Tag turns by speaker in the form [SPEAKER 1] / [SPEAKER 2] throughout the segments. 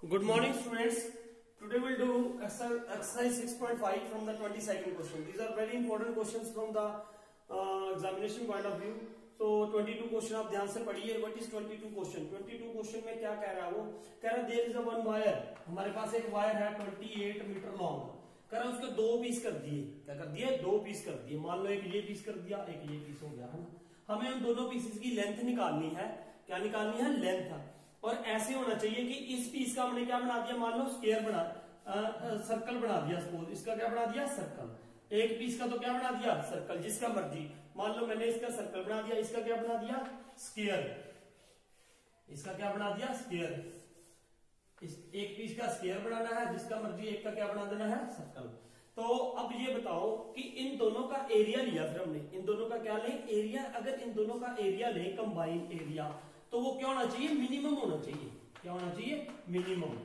[SPEAKER 1] Good morning, students. Today we'll do exercise 6.5 from the 22nd question. These are very important questions from the examination point of view. So 22 question आप ध्यान से पढ़िए. What is 22 question? 22 question में क्या कह रहा है वो? कह रहा है there is a one wire. हमारे पास एक वायर है 28 मीटर लॉन्ग. कह रहा है उसके दो पीस कर दिए. क्या कर दिए? दो पीस कर दिए. मान लो एक ये पीस कर दिया, एक ये पीस हो गया, है ना. हमें उन दोनों पीसेस की लेंथ निकालनी है. क्या निकालनी है? लेंथ. और ऐसे होना चाहिए कि इस पीस का हमने क्या बना दिया, मान लो स्क्वायर बना, सर्कल बना दिया. सपोज इसका क्या बना दिया? सर्कल. एक पीस का तो क्या बना दिया? सर्कल. जिसका मर्जी. मान लो मैंने इसका सर्कल बना दिया, इसका क्या बना दिया? स्क्वायर. इसका क्या बना दिया? स्क्वायर. इस एक पीस का स्क्वायर बनाना है, जिसका मर्जी एक का क्या बना देना है? सर्कल. तो अब ये बताओ कि इन दोनों का एरिया लिया. फिर हमने इन दोनों का क्या लें? एरिया. अगर इन दोनों का एरिया लें, कंबाइन एरिया, तो वो क्या होना चाहिए? मिनिमम होना चाहिए. क्या होना चाहिए? मिनिमम.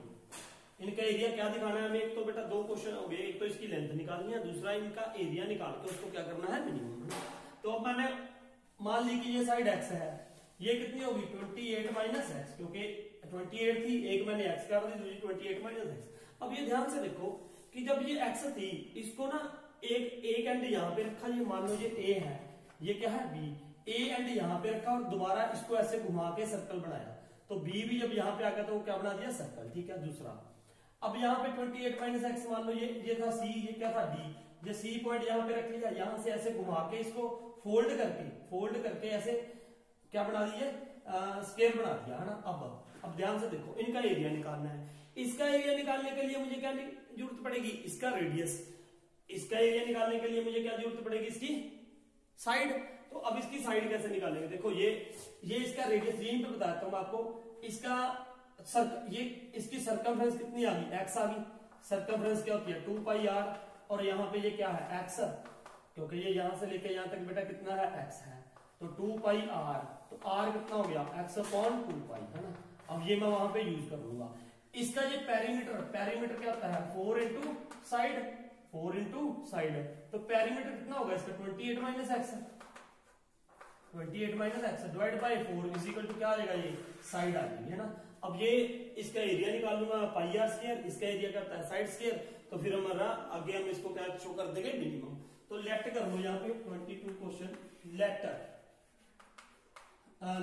[SPEAKER 1] इनका एरिया क्या दिखाना है हमें? एक तो बेटा दो क्वेश्चन हो गए. एक तो इसकी लेंथ निकालनी है, दूसरा इनका एरिया निकाल के उसको क्या करना है? मिनिमम. तो अब मैंने मान ली कि ये साइड एक्स है. ये कितनी होगी? 28 माइनस एक्स, क्योंकि 28 थी, एक मैंने एक्स कर दी, दूसरी 28 माइनस एक्स. अब ये ध्यान से देखो कि जब ये एक्स थी, इसको ना एक एंड यहां पे रखा. ये मान लो ये ए है, ये क्या है? बी. ए एंड यहां पे रखा और दोबारा इसको ऐसे घुमा के सर्कल बनाया. तो बी भी जब यहां पे आ गया तो क्या बना दिया? सर्कल. ठीक है. दूसरा, अब यहाँ पे 28 माइनस एक्स, मान लो ये था सी, ये क्या था? डी. ये सी पॉइंट यहाँ पे रख लिया, यहां से ऐसे घुमा के इसको फोल्ड करके ऐसे क्या बना दिए? स्क्वायर बना दिया, है ना. अब ध्यान से देखो, इनका एरिया निकालना है. इसका एरिया निकालने के लिए मुझे क्या जरूरत पड़ेगी? इसका रेडियस. इसका एरिया निकालने के लिए मुझे क्या जरूरत पड़ेगी? इसकी साइड. तो अब इसकी साइड कैसे निकालेंगे? देखो ये इसका रेडियस, यहीं पे बताता हूं आपको. इसका ये इसकी सर्कमफ्रेंस कितनी आ गई? एक्स आ गई. सर्कमफ्रेंस क्या होती है? 2 पाई आर. और यहाँ पे ये क्या है? एक्स. क्योंकि ये यहां से लेके यहां तक बेटा कितना है? एक्स है. तो 2 पाई आर. तो आर कितना हो गया? एक्स अपॉन 2 पाई, है ना. अब ये मैं वहां पे यूज कर लूंगा. इसका ये पेरीमीटर क्या होता है? 4 इंटू साइड. 4 into side. तो पेरीमीटर कितना होगा इसका? 28 minus x. 28 minus x divide by 4 is equal to क्या आ जाएगा? ये साइड आ जाएगी, है ना. अब ये इसका एरिया निकाल लूंगा, पाई आर स्क्वायर. इसका एरिया क्या होता है? Side square. तो फिर हमारा आगे हम इसको क्या शो कर देंगे? मिनिमम. तो लेट कर लो यहाँ पे 22 question.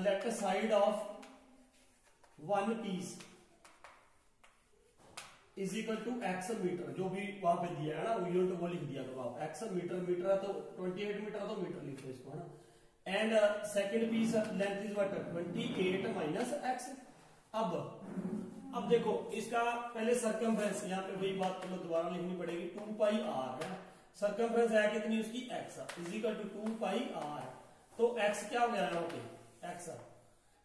[SPEAKER 1] Let side of one piece is equal to x metre. जो भी वहां पे दिया है ना, यूनिट वो लिख दिया करो आप. एक्स मीटर है तो 28 मीटर है तो मीटर लिख दो इसको, है ना. And second piece length is what? 28 minus x. अब देखो इसका पहले सर्कमफ्रेंस, यहाँ पे वही बात चलो दोबारा लिखनी पड़ेगी. 2 पाई आर है. सर्कमफ्रेंस है कितनी उसकी? X is equal to 2 pi r. तो एक्स क्या हो गया यहाँ पे? एक्स.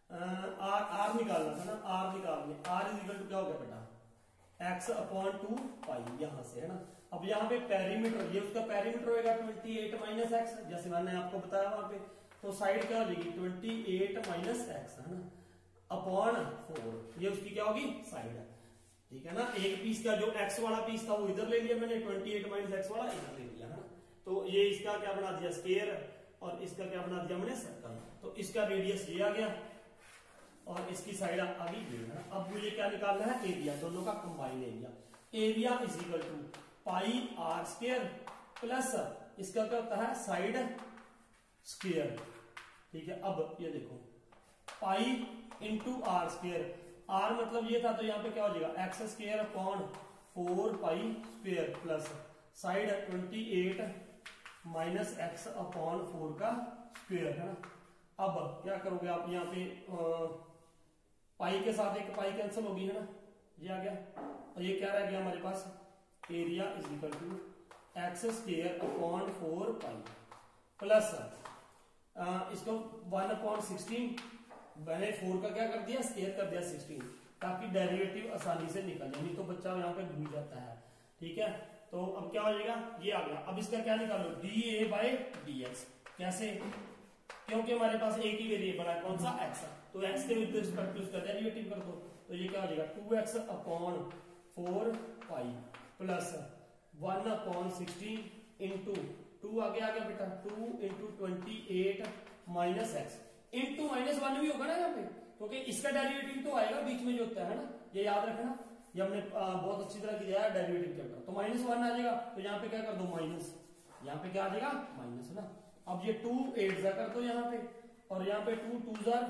[SPEAKER 1] आर निकालना था ना, आर निकाल लिया. आर इज इक्वल टू क्या हो गया बेटा? एक्स अपॉन 2 पाई, यहां से, है ना. अब यहाँ पे पेरीमीटर, ये उसका पेरीमीटर होगा 28 माइनस एक्स, जैसे मैंने आपको बताया वहां पे. तो साइड क्या हो जाएगी? 28 माइनस एक्स, है ना, अपॉन 4. ये उसकी क्या होगी? साइड. ठीक है ना. एक पीस का जो एक्स वाला पीस था वो इधर ले लिया मैंने, 28 माइनस एक्स वाला इधर ले लिया, है ना. तो ये इसका क्या बना दिया? स्क्वायर. और इसका क्या बना दिया मैंने? सर्कल. तो इसका रेडियस ये आ गया और इसकी साइड आ गई ये, है ना. अब मुझे क्या निकालना है? एरिया. दोनों का combine area. Area is equal to pi are square plus इसका क्या होता है? Side square. ठीक है. अब ये देखो, pi into r square. R मतलब ये था, तो यहाँ पे क्या हो जाएगा? X square upon 4 pi square plus side 28 minus x upon 4 का स्क्वायर, है ना. अब क्या करोगे आप? यहाँ पे पाई के साथ एक पाई कैंसिल होगी, है ना. ये आ गया. और ये क्या रह गया हमारे पास? Area is equal to x square upon 4 pi plus इसको 1 अपॉन 16. मैंने 4 का क्या कर दिया? स्क्वायर कर दिया 16, ताकि डेरिवेटिव आसानी से निकल जाए. नहीं तो बच्चा यहाँ पे भूल जाता है. ठीक है. तो अब क्या हो जाएगा? ये आ गया. अब इसका क्या निकालो? D A by D x. कैसे? क्योंकि हमारे पास एक ही वेरिएबल है. कौन सा? एक्स. तो एक्स के विद रिस्पेक्ट टू उसका डेरिवेटिव कर दो. तो ये क्या हो जाएगा? 2x upon 4 pi plus 1 upon 16 into 2 आगे आ गया बेटा, 2 into 28 minus x. Into minus 1 भी होगा ना यहाँ पे, क्योंकि इसका डेरिवेटिव तो आएगा बीच में जो होता है ना, ये याद रखना. ये हमने बहुत अच्छी तरह किया है डेरिवेटिव के अंदर। तो -1 आ जाएगा, तो यहाँ पे क्या कर दो माइनस, यहाँ पे क्या आ जाएगा माइनस है ना। अब ये 2 8 जा कर दो यहाँ पे, और यहाँ पे 2 2 4।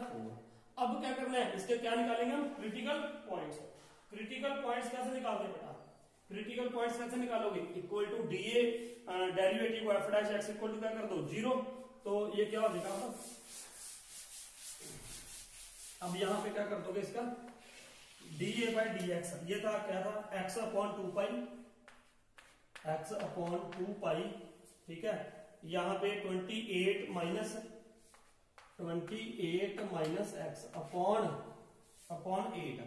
[SPEAKER 1] अब क्या करना है, इसके क्या निकालेंगे हम, क्रिटिकल पॉइंट्स। क्रिटिकल पॉइंट्स कैसे निकालते हैं बेटा, क्रिटिकल पॉइंट्स कैसे निकालोगे, equal to d a derivative f dash x equal to क्या कर दो 0। तो ये क्या हो जाएगा, अब यहाँ पे क्या कर दोगे इसका डीए बाई डी एक्स, ये था क्या था x upon 2 pi, x upon 2 pi, ठीक है। यहाँ पे 28 minus x upon 8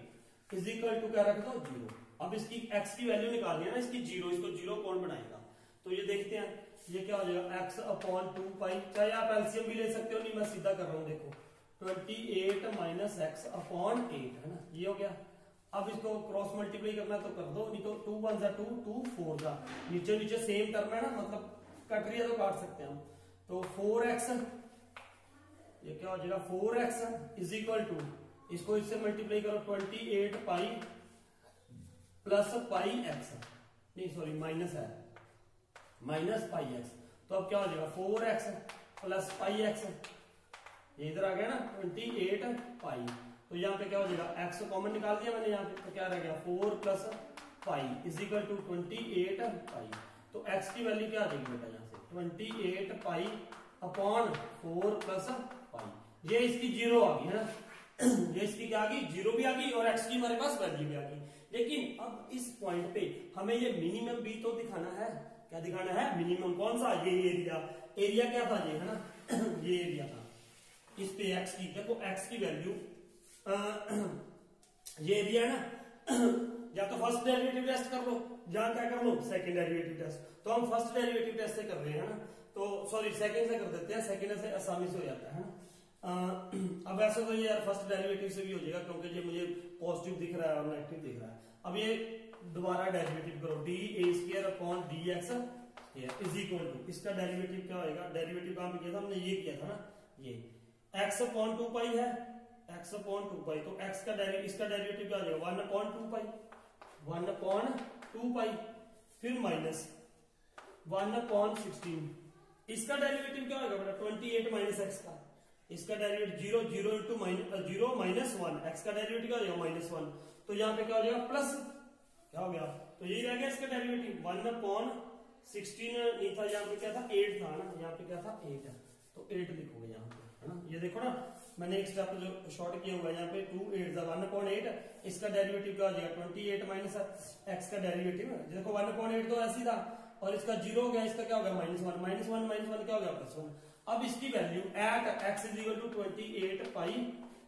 [SPEAKER 1] is equal to क्या रख दो 0। अब इसकी x की वैल्यू निकालनी है ना, इसकी 0, इसको 0 कौन बनाएगा, तो ये देखते हैं ये क्या हो जाएगा x अपॉन 2 पाई, चाहे आप एलसीएम भी ले सकते हो, नहीं मैं सीधा कर रहा हूँ, देखो 28 माइनस एक्स अपॉन 8 है ना, ये हो गया। अब इसको क्रॉस मल्टीप्लाई करना तो कर दो, नहीं तो 2 1 जा 2 2 4 जा, नीचे नीचे सेम टर्म है ना, मतलब कट रही है तो काट सकते हैं हम। तो 4x ये क्या हो जाएगा 4x इज इक्वल टू, इसको इससे मल्टीप्लाई करो 28 पाई प्लस पाई एक्स, नहीं सॉरी माइनस है, माइनस पाई एक्स। तो अब क्या हो जाएगा 4x प्लस पाई एक्स, ये इधर आ गया ना 28 पाई। तो यहाँ पे क्या हो जाएगा x कॉमन निकाल दिया मैंने यहाँ पे, तो क्या रह गया 4 plus pi is equal to 28 pi. तो x की वैल्यू क्या आ जाएगी बेटा यहाँ से 28 पाई अपॉन 4 प्लस पाई, ये इसकी 0 आ गई है ना, ये इसकी क्या आ गई 0 भी आ गई और x की हमारे पास वैल्यू भी आ गई। लेकिन अब इस पॉइंट पे हमें ये मिनिमम भी तो दिखाना है, क्या दिखाना है मिनिमम, कौन सा, ये एरिया क्या था ये है ना ये एरिया था, इस पे x की, देखो x की वैल्यू ये एरिया है ना, या तो फर्स्ट डेरिवेटिव टेस्ट कर लो या क्या कर लो सेकंड डेरिवेटिव टेस्ट। तो हम फर्स्ट डेरिवेटिव टेस्ट से कर रहे हैं ना, तो सॉरी सेकंड से कर देते हैं, सेकंड से आसानी से हो जाता है ना। अब ऐसा तो ये यार फर्स्ट डेरिवेटिव से भी हो जाएगा, क्योंकि ये मुझे पॉजिटिव दिख रहा है और नेगेटिव दिख रहा है। अब ये दोबारा डेरिवेटिव करो, d a square upon d x is equal to, इसका डेरिवेटिव क्या होगा, डेरिवेटिव कहां पे किया था हमने, ये किया था ना, ये x अपॉन 2 पाई है, x अपॉन 2 पाई, तो x का इसका डेरिवेटिव क्या हो जाएगा 1 अपॉन 2 पाई, 1 अपॉन 2 पाई, फिर माइनस 1 अपॉन 16, इसका डेरिवेटिव क्या होगा बेटा 28 माइनस एक्स का, इसका derivative 0 into zero minus 1, x का डेरिवेटिव क्या हो जाएगा -1, तो यहाँ पे क्या हो जाएगा प्लस, क्या हो गया, तो यही रह गया इसका डेरिवेटिव 1 अपॉन 16 नहीं था, यहाँ पे क्या था 8 था ना, यहाँ पे क्या था 8 है, तो 8 लिखोगे यहाँ पे है ना। ये देखो ना मैंने एक स्टेप जो शॉर्ट किया हुआ है यहाँ पे 2 8 1 अपॉन 8, इसका डेरिवेटिव क्या हो जाएगा 28 माइनस एक्स का डेरिवेटिव, देखो 1 अपॉन 8 तो ऐसी था, और इसका 0 हो गया, इसका क्या हो गया -1 -1 क्या हो गया +1। अब इसकी value at x is equal to 28 pi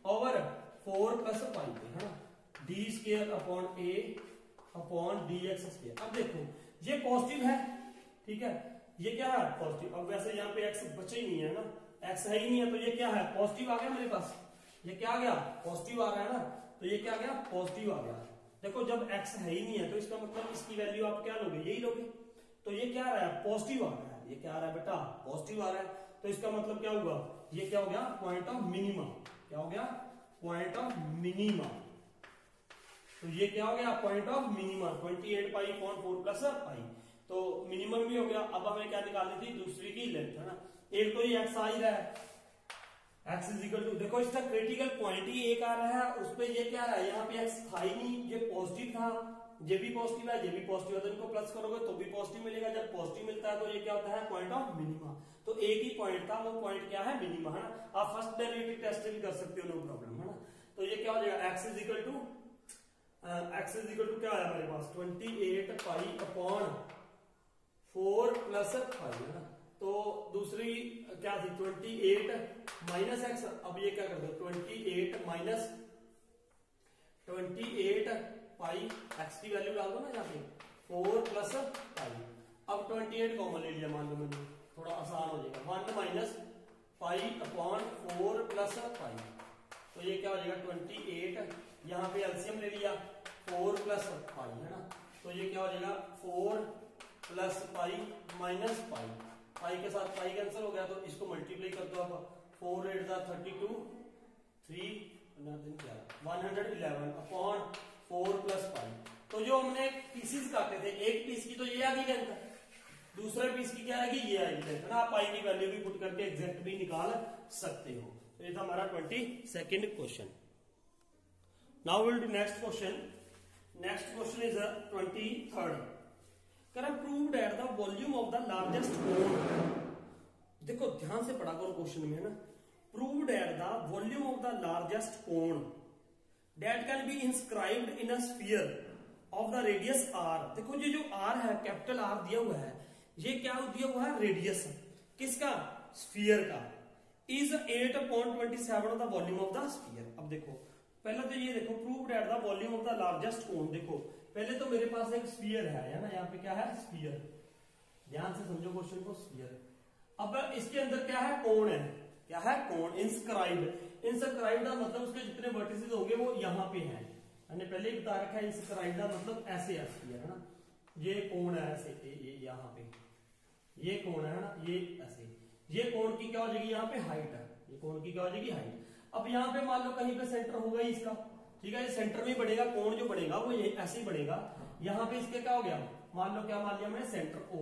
[SPEAKER 1] over 4 plus pi पे है ना, d square upon a upon dx square. अब देखो ये पॉजिटिव है, ठीक है, ये क्या है पॉजिटिव। अब वैसे यहाँ पे x बचे ही नहीं है ना, x है ही नहीं है, तो ये क्या है पॉजिटिव आ गया मेरे पास, ये क्या आ गया पॉजिटिव आ रहा है ना, तो ये क्या आ गया पॉजिटिव आ गया। देखो जब x है ही नहीं है तो इसका मतलब इसकी वैल्यू आप क्या लोगे, यही लोगे, तो ये क्या आ रहा है पॉजिटिव आ रहा है, ये क्या आ रहा है बेटा पॉजिटिव आ रहा है, तो इसका मतलब क्या हुआ, ये क्या हो गया पॉइंट ऑफ मिनिमा, क्या हो गया पॉइंट ऑफ मिनिमा, तो ये क्या हो गया point of minima 28 pi upon 4 plus पाई, तो मिनिमम भी हो गया। अब हमें क्या निकालनी थी दूसरी की लेंथ है ना, एक तो ये एक्स आ ही रहा है, एक्स इज इक्वल टू, देखो इसका क्रिटिकल पॉइंट ही एक आ रहा है, उस पे ये क्या रहा है, यहाँ पे एक्स था ही नहीं, ये पॉजिटिव था, ये भी पॉजिटिव है, ये भी पॉजिटिव है, तो इनको प्लस करोगे तो भी पॉजिटिव मिलेगा, जब पॉजिटिव मिलता है तो ये क्या होता है पॉइंट ऑफ मिनिमा। तो एक ही पॉइंट था, वो पॉइंट क्या है मिनिमा है ना, आप फर्स्ट डेरिवेटिव टेस्ट भी कर सकते हो नो प्रॉब्लम है ना। तो ये क्या हो जाएगा एक्स इज इक्वल टू क्या आया हमारे पास 28 पाई अपॉन 4 प्लस पाई है ना, तो दूसरी क्या थी 28 माइनस एक्स, अब ये क्या कर दो 28 माइनस 28 पाई, एक्स की वैल्यू डाल दो ना यहाँ पे 4 प्लस पाई। अब 28 कॉमन ले लिया मान लो मैंने, थोड़ा आसान हो जाएगा, 1 माइनस पाई अपॉन 4 प्लस पाई, तो ये क्या हो जाएगा 28, यहाँ पे एलसीएम ले लिया 4 प्लस पाई है ना, तो ये क्या हो जाएगा 4 प्लस पाई माइनस पाई, पाई के साथ पाई कैंसिल हो गया, तो इसको मल्टीप्लाई कर दो आप, 4 8 32 3 111 अपॉन 4 प्लस पाई, पीसेस काटे थे, एक पीस की तो ये आ गई लेंथ, दूसरे पीस की क्या आएगी, ये आएगी लेंथ ना। आप पाई की वैल्यू भी पुट करके एग्जैक्ट भी निकाल सकते हो। तो ये था हमारा 22nd question. Now will do next question. Next question is 23rd। Prove that the volume of the largest cone. देखो ध्यान से पढ़ा करो क्वेश्चन में, है ना। Prove that the volume of the largest cone that can be inscribed in a sphere of the radius R. देखो ये जो आर है, कैपिटल आर दिया हुआ है, ये क्या दिया हुआ है, रेडियस किसका, स्फीयर का, is 8.27 of the volume of the sphere. अब देखो पहले तो ये देखो prove that the volume of the largest cone. देखो पहले तो मेरे पास एक स्फीयर है ना, यहाँ पे क्या है, स्फीयर। ध्यान से समझो क्वेश्चन को, स्फीयर। अब इसके अंदर क्या है, कोण है, क्या है, कोण। इंस्क्राइब्ड, इंस्क्राइब्ड का मतलब उसके जितने वर्टिसेस होंगे वो यहाँ पे हैं। मैंने पहले ही बता रखा है, इंस्क्राइब्ड का मतलब ऐसे है स्फीयर, है ना। ये कोण है ऐसे, ये यहाँ पे ये कोण है ना, ये ऐसे, ये कोण की क्या हो जाएगी, यहाँ पे हाइट है, ये कोण की क्या हो जाएगी, हाइट। अब यहाँ पे मान लो कहीं पे सेंटर होगा ही इसका, ठीक है, ये सेंटर में बढ़ेगा, कोण जो बढ़ेगा वो ये ऐसे ही बढ़ेगा। यहाँ पे इसके क्या हो गया, मान लो क्या मान लिया मैंने, सेंटर O।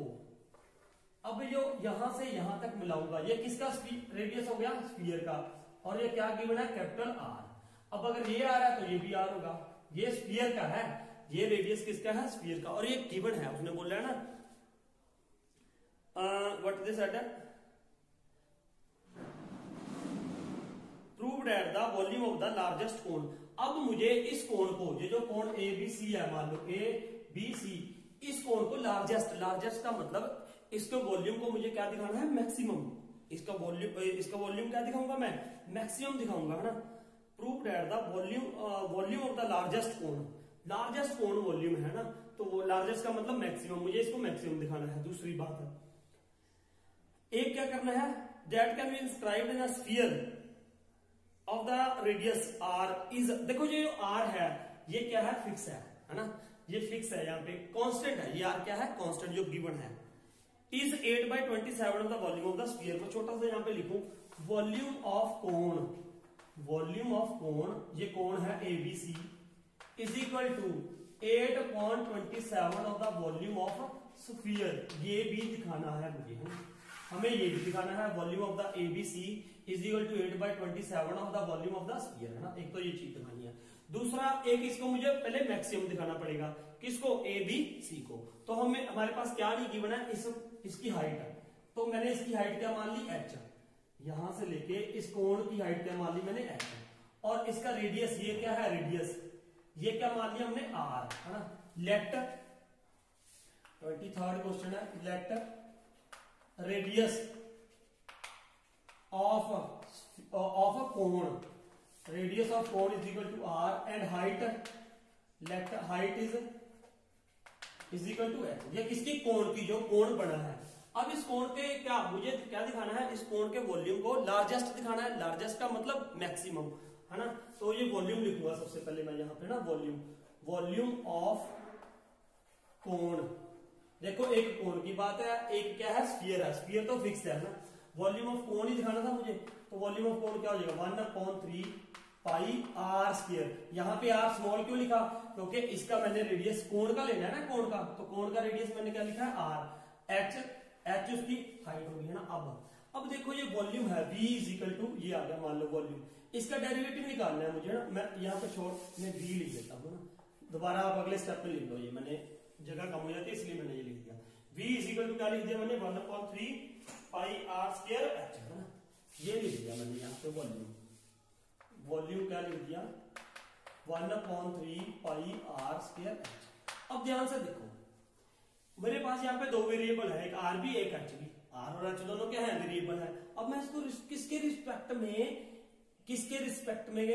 [SPEAKER 1] अब जो यहां से यहां तक मिलाऊंगा, ये किसका रेडियस हो गया, स्फीयर का, और ये क्या गिवन है, कैपिटल R। अब अगर ये आ रहा है तो ये भी R होगा, ये स्फीयर का है, ये रेडियस किसका है, स्फीयर का, और ये गिवन है, उसने बोला है ना what this at prove that the volume of the largest cone. अब मुझे इस कोण को, ये जो कोण ABC है, मान लो ABC, इस कोण को लार्जेस्ट, लार्जेस्ट का मतलब इसके वॉल्यूम को मुझे क्या दिखाना है, मैक्सिमम। इसका वॉल्यूम क्या दिखाऊंगा मैं, मैक्सिमम दिखाऊंगा, है ना। Prove that the volume of the largest कोण। लार्जेस्ट कोण वॉल्यूम है ना, तो वो लार्जेस्ट का मतलब मैक्सिमम, मुझे इसको मैक्सिमम दिखाना है। दूसरी बात है, एक क्या करना है, that can be inscribed in a sphere of the radius R is. देखो ये जो R है ये क्या है, फिक्स है ना, ये फिक्स है, यहाँ पे कांस्टेंट है, ये R क्या है, कांस्टेंट जो गिवन है। Is 8/27 of the volume of the sphere. मैं छोटा सा यहाँ पे लिखूं, volume of cone, volume of cone, ये कोण है ABC, is equal to 8.27 of the volume of sphere. ये भी दिखाना है मुझे, है ना, हमें ये भी दिखाना है, volume of the ABC is equal to 8/27 of the volume of the sphere, है ना। एक तो ये चीज दिखानी है। दूसरा एक इसको मुझे पहले मैक्सिमम दिखाना पड़ेगा, किसको, ABC को। तो हमें, हमारे पास क्या नहीं गिवन है, इसकी हाइट है, तो मैंने इसकी हाइट क्या मान ली, H। यहां से लेके इस कोण की हाइट क्या मान ली मैंने, H। और इसका रेडियस, ये क्या है, रेडियस, ये क्या मान लिया हमने, R, है ना। लेट 23rd क्वेश्चन है, let radius of a cone, radius of cone is equal to R and height, let height is equal to H। ये किसकी, कोण की, जो कोण बना है। अब इस कोण के क्या, मुझे क्या दिखाना है, इस कोण के वॉल्यूम को लार्जेस्ट दिखाना है। लार्जेस्ट का मतलब मैक्सिमम, है ना। तो ये वॉल्यूम लिखूंगा सबसे पहले मैं यहाँ पे ना, वॉल्यूम, वॉल्यूम ऑफ कोण। देखो एक कोण की बात है, एक क्या है, स्फीयर है, स्फीयर तो फिक्स है ना। वॉल्यूम ऑफ कोण ही दिखाना था मुझे, तो वॉल्यूम ऑफ कोण क्या हो जाएगा, 1/3 पाई R स्क्वायर। यहाँ पे R स्मॉल क्यों लिखा, क्योंकि इसका मैंने रेडियस कोण का लेना है ना, कोण का, तो कोण का रेडियस मैंने क्या लिखा है, R। H उसकी हाइट होगी, है ना। अब देखो ये वॉल्यूम है, V इज इक्वल टू, ये आ गया मान लो वॉल्यूम, इसका डेरिवेटिव निकालना है मुझे ना। मैं यहाँ पे शॉर्ट में V लिख देता हूँ ना, दोबारा आप अगले स्टेप में लिख लो, ये मैंने जगह कम हो जाती है इसलिए मैंने ये लिख दिया। V इज इक्वल टू क्या लिख दिया मैंने, 1/3 पाई R स्क्वायर H, है ना, ये लिख दिया मैंने यहाँ पे वॉल्यूम। वॉल्यूम क्या लिख दिया, 1/3 पाई R स्क्वायर H। अब ध्यान से देखो, मेरे पास यहाँ पे दो वेरिएबल है, एक R भी एक H भी। R और H दोनों क्या है, वेरिएबल है। अब मैं इसको किसके रिस्पेक्ट में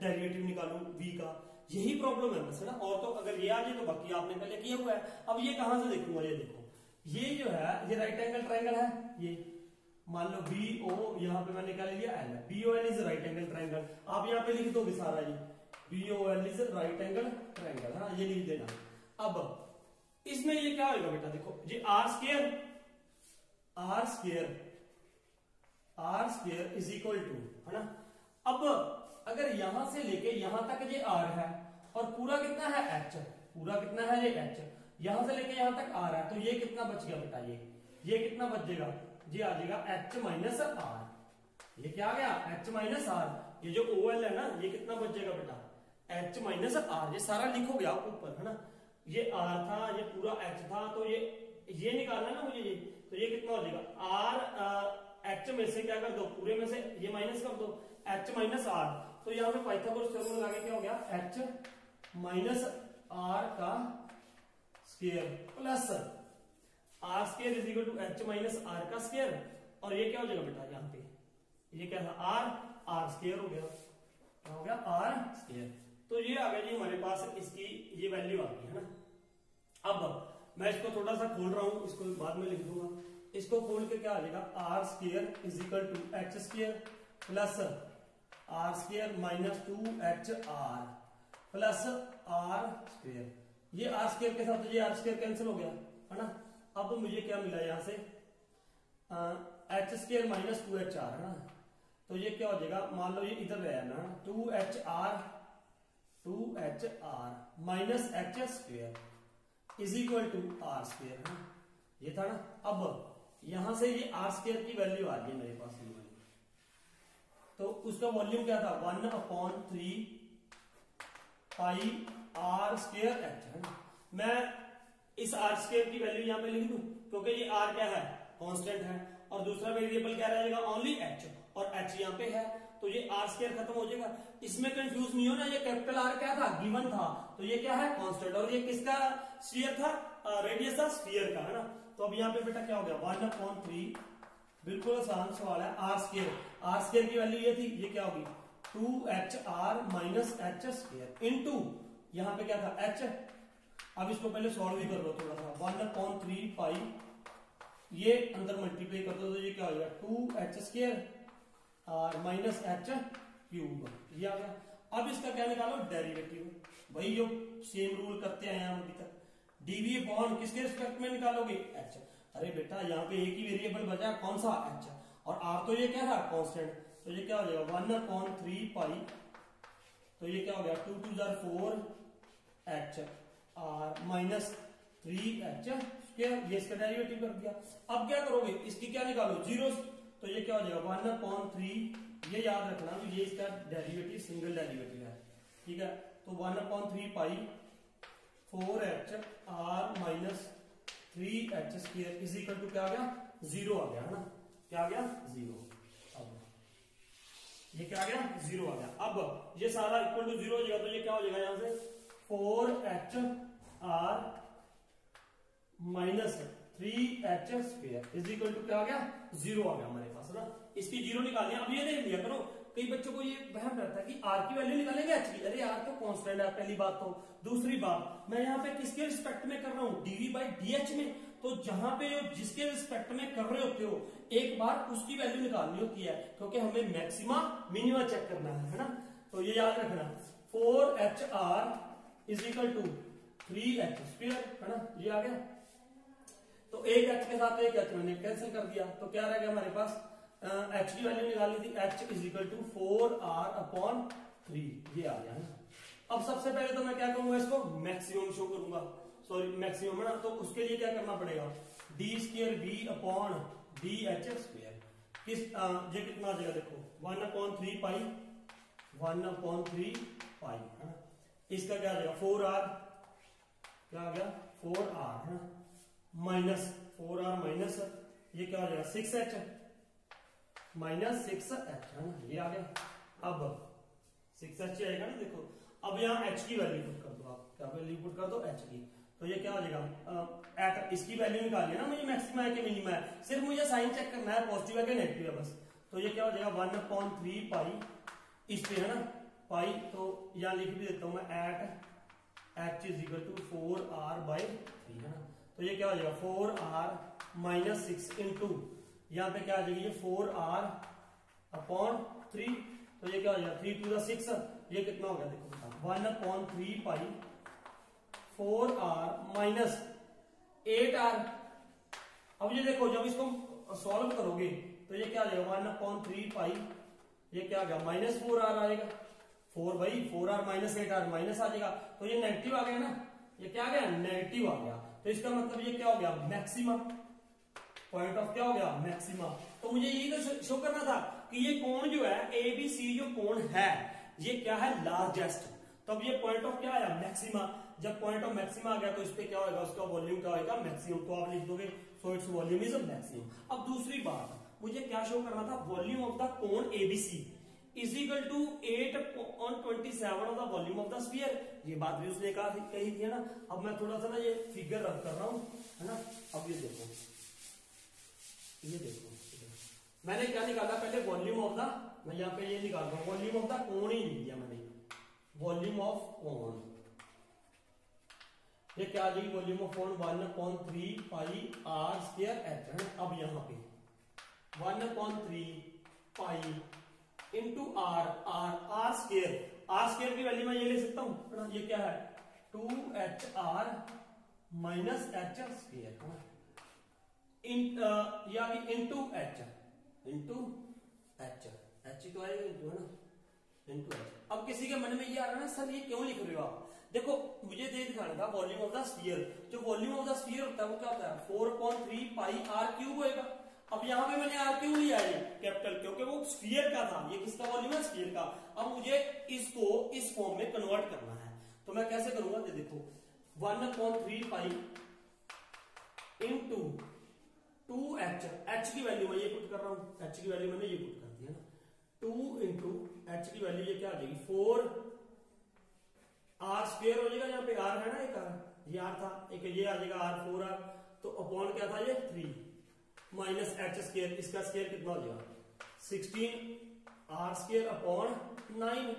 [SPEAKER 1] डेरिवेटिव निकालूं V का, यही प्रॉब्लम है बस, है ना। और तो अगर ये आ जाए तो बाकी आपने पहले किया हुआ है। अब ये कहां से देखूंगा, ये देखो, ये जो है ये राइट एंगल ट्रायंगल है, ये मान लो BO, यहाँ पे मैंने क्या ले लिया, L। BOL is right angle triangle, आप यहाँ पे लिख दोगे सारा, ये BOL is right angle triangle, है ना, ये लिख देना। अब इसमें ये क्या होगा बेटा, देखो ये R square is equal to, है ना। अब अगर यहां से लेके यहां तक ये R है, और पूरा कितना है h, पूरा कितना है ये h, यहां से लेके यहां तक आ रहा है, तो ये कितना बच गया बेटा, ये कितना बचेगा, ये आ जाएगा h माइनस आर, ये क्या आ गया h माइनस आर, ये जो OL है ना ये कितना बचेगा बेटा h माइनस आर, ये सारा लिखोगे आप ऊपर है ना, ये r था, ये पूरा h था, तो ये निकालना ना मुझे, ये तो ये कितना हो जाएगा r h में से क्या कर दो, पूरे में से ये माइनस कर दो, h माइनस आर, तो यहाँ पे पाइथागोरस थ्योरम लगा के क्या हो गया h माइनस आर का square plus are square is equal to h minus r का स्क्वायर, और ये क्या हो जाएगा बेटा यहाँ पे, ये क्या था आर स्क्वायर हो गया, क्या हो गया आर स्क्वायर, तो ये आ गया जी हमारे पास, इसकी ये वैल्यू आ गई है ना। अब मैं इसको थोड़ा सा खोल रहा हूं, इसको बाद में लिख दूंगा, इसको खोल के क्या आ जाएगा r square is equal to h square plus are square minus 2h r plus are square, ये आर स्क्वायर के साथ ये आर स्क्वायर कैंसिल हो गया है ना। अब मुझे क्या मिला यहां से H square minus 2h are है ना, तो ये क्या हो जाएगा, मान लो ये इधर गया ना 2h r minus H square is equal to are square है, ये था ना। अब यहां से ये आर स्क्वायर की वैल्यू आ गई मेरे पास, ये वाली, तो उसका वॉल्यूम क्या था 1/3 पाई आर स्क्वायर एच है ना। मैं इस आर स्क्वायर की वैल्यू यहां पे लिख दूं, क्योंकि ये आर क्या है कांस्टेंट है, और दूसरा वेरिएबल क्या रहेगा ओनली एच, और एच यहाँ पे है, तो ये आर स्क्वायर खत्म हो जाएगा। इसमें कंफ्यूज नहीं होना, ये कैपिटल आर क्या था गिवन था, तो ये क्या है कांस्टेंट, और ये किसका स्फीयर था, रेडियस था स्फीयर का है ना। तो अब यहाँ पे बेटा क्या हो गया 1/3, बिल्कुल आसान सवाल है, आर स्क्वायर की वैल्यू ये थी, ये क्या होगी 2h r minus H square into यहाँ पे क्या था h। अब इसको पहले सॉल्व ही कर लो थोड़ा सा, 1/3 पाई, ये अंदर मल्टीप्लाई कर दो, तो ये क्या हो जाएगा 2h square r minus h cube, ये आ गया। अब इसका क्या निकालो डेरिवेटिव, वही जो सेम रूल करते आए हम अभी तक, डीवी अपॉन किसके रिस्पेक्ट में निकालोगे h। अरे बेटा यहाँ पे एक ही वेरिएबल बचा, कौन सा h, और r तो ये क्या था कांस्टेंट, तो ये क्या हो जाएगा 1/3 पाई, तो ये क्या हो गया 2 2 4h r minus 3h square, ये इसका डेरिवेटिव कर दिया। अब क्या करोगे, इसकी क्या निकालो जीरो, तो ये क्या हो जाएगा 1/3, ये याद रखना ये इसका डेरिवेटिव सिंगल डेरिवेटिव है, ठीक है। तो 1/3 pi 4h r minus 3h square is equal to क्या आ गया 0 आ गया है ना, क्या आ गया 0। अब ये क्या आ गया 0 आ गया। अब ये सारा इक्वल टू 0 हो जाएगा, तो ये क्या हो जाएगा यहां से 4h r minus 3h square is equal to क्या आ गया 0 आ गया हमारे पास ना। इसकी 0 निकालनी है। अब ये देख लिया करो, कई बच्चों को ये वहम रहता है कि r की वैल्यू निकालेंगे h की, अरे r तो कांस्टेंट है पहली बात। तो दूसरी बात, मैं यहाँ पे किसके रिस्पेक्ट में कर रहा हूँ dv बाई dh में, तो जहां पे जिसके रिस्पेक्ट में कर रहे होते हो एक बार उसकी वैल्यू निकालनी होती है, क्योंकि हमें मैक्सिमा मिनिमा चेक करना है ना। तो ये याद रखना 4h r is equal to 3h square है ना, ये आ गया। तो एक h के साथ एक h मैंने कैंसिल कर दिया, तो क्या रह गया हमारे पास h की वैल्यू निकालनी थी, h is equal to 4r/3, ये आ गया है ना। अब सबसे पहले तो मैं क्या करूंगा, इसको मैक्सिमम शो करूंगा, सॉरी मैक्सिमम है ना, तो उसके लिए क्या करना पड़ेगा d square v upon dh square, किस ये कितना आ जाएगा देखो 1/3 पाई 1/3 पाई है ना। इसका क्या आ जाएगा 4r, क्या आ गया 4r है ना, माइनस 4r माइनस ये क्या हो जाएगा 6h माइनस 6h है ना, ये आ गया। अब 6h आएगा ना, देखो अब यहाँ h की वैल्यू पुट कर दो, आप क्या वैल्यू पुट कर दो h की, तो ये क्या हो जाएगा एट इसकी वैल्यू निकालनी है ना मुझे, मैक्सिमम है कि मिनिमम है, सिर्फ मुझे साइन चेक करना है पॉजिटिव है कि नेगेटिव है बस। तो ये क्या हो जाएगा 1/3 पाई इस पे है ना पाई, तो यहाँ लिख भी देता हूं मैं at h is equal to 4r/3 है ना। तो ये क्या हो जाएगा 4r माइनस 6 इंटू यहाँ पे क्या आ जाएगी ये 4r/3, तो ये क्या हो जाएगा 3 to 6, ये कितना हो गया देखो 1/3 पाई 4r माइनस 8r। अब ये देखो जब इसको सॉल्व करोगे तो ये क्या आ जाएगा 1/3 पाई, ये क्या आ गया -4r आएगा, 4/4r माइनस 8r माइनस आ जाएगा, तो ये नेगेटिव आ गया ना, ये क्या आ गया, नेगेटिव आ गया। तो इसका मतलब ये क्या हो गया, मैक्सिमा, पॉइंट ऑफ क्या हो गया, मैक्सिमा। तो मुझे यही तो शो करना था कि ये कोण जो है ABC जो कोण है ये क्या है, लार्जेस्ट। तो अब ये पॉइंट ऑफ क्या आया, मैक्सिमा। जब पॉइंट ऑफ मैक्सिमा आ गया तो इस पे क्या होगा, उसका वॉल्यूम क्या होगा, मैक्सिमम। तो आप लिख दोगे so it's volume is maximum. अब दूसरी बात मुझे क्या शो करना था, volume of the cone ABC is equal to 8/27 of the volume of the sphere. ये बात भी उसने कही थी ना। अब मैं थोड़ा सा ना ये फिगर रख कर रहा हूं, है ना। अब ये देखो मैंने क्या निकाला, पहले वॉल्यूम ऑफ द, मैं यहाँ पे ये निकाल रहा हूं, वॉल्यूम ऑफ द कोण ही लिख दिया मैंने, वॉल्यूम ऑफ कोण। ये क्या आ जाएगी, वॉल्यूम ऑफ कोण 1/3 पाई r स्क्वायर h है। अब यहाँ पे 1/3 पाई इंटू r स्क्वायर की वैल्यू मैं ये ले सकता हूँ, ये क्या है 2HR माइनस h स्क्वायर या इंटू h तो आएगा इंटू, है ना, इंटू h। अब किसी के मन में ये आ रहा है ना, सर ये क्यों लिख रहे हो आप। देखो मुझे ये दिखाना था वॉल्यूम ऑफ द स्फीयर। जो वॉल्यूम ऑफ द स्फीयर होता है वो क्या होता है, 4/3 पाई r³ होएगा। अब यहाँ पे मैंने r³ लिया है कैपिटल, क्योंकि वो स्फीयर का था। ये किसका वॉल्यूम है, स्फीयर का। अब मुझे इसको इस फॉर्म में कन्वर्ट करना है, तो मैं कैसे करूंगा, ये देखो 1/3 पाई इंटू 2h की वैल्यू मैं ये पुट कर रहा हूं, h की वैल्यू मैंने ये पुट कर दी है ना, 2 इंटू h की वैल्यू ये क्या आ जाएगी, 4r स्क्वायर हो जाएगा। यहाँ पे r है ना, एक r, ये r था, एक ये आ जाएगा r 4r, तो अपॉन क्या था ये 3 माइनस h स्क्वायर, इसका स्क्वायर कितना हो जाएगा 16r square upon 9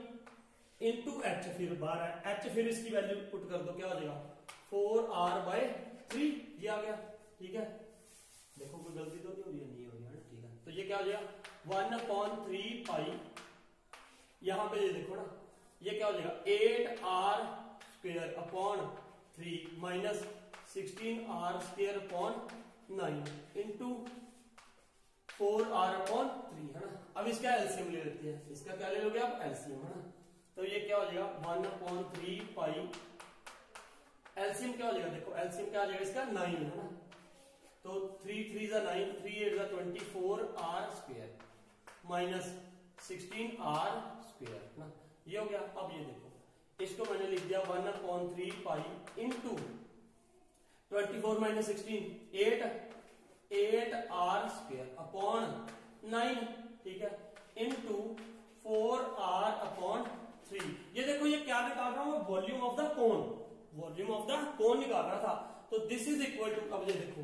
[SPEAKER 1] into h, फिर 12 h, फिर इसकी वैल्यू पुट कर दो, क्या हो जाएगा 4r/3, ये आ गया। ठीक है, देखो कोई गलती तो नहीं हो रही है, नहीं हो रही है, ठीक है। तो ये क्या हो जाएगा 1/3 पाई, यहां पे ये देखो ना, ये क्या हो जाएगा 8r square upon 3 minus 16r square upon 9 into 4r upon 3, है ना। अब इसका एलसीएम ले लेते हैं, इसका क्या ले लोगे आप, एलसीएम, है ना। तो ये क्या हो जाएगा 1/3 पाई, एलसीएम क्या हो जाएगा, देखो एलसीएम क्या आ जाएगा इसका 9, है ना। तो 3 3 9, 3 8 24r square minus 16r square ना, ये हो गया। अब ये देखो इसको मैंने लिख दिया 1/3 pi into 24 minus 16 8r square upon 9, ठीक है, इंटू 4r अपॉन 3। ये देखो ये क्या निकाल रहा हूं, volume of the cone, volume of the cone निकाल रहा था। तो दिस इज इक्वल टू, अब ये देखो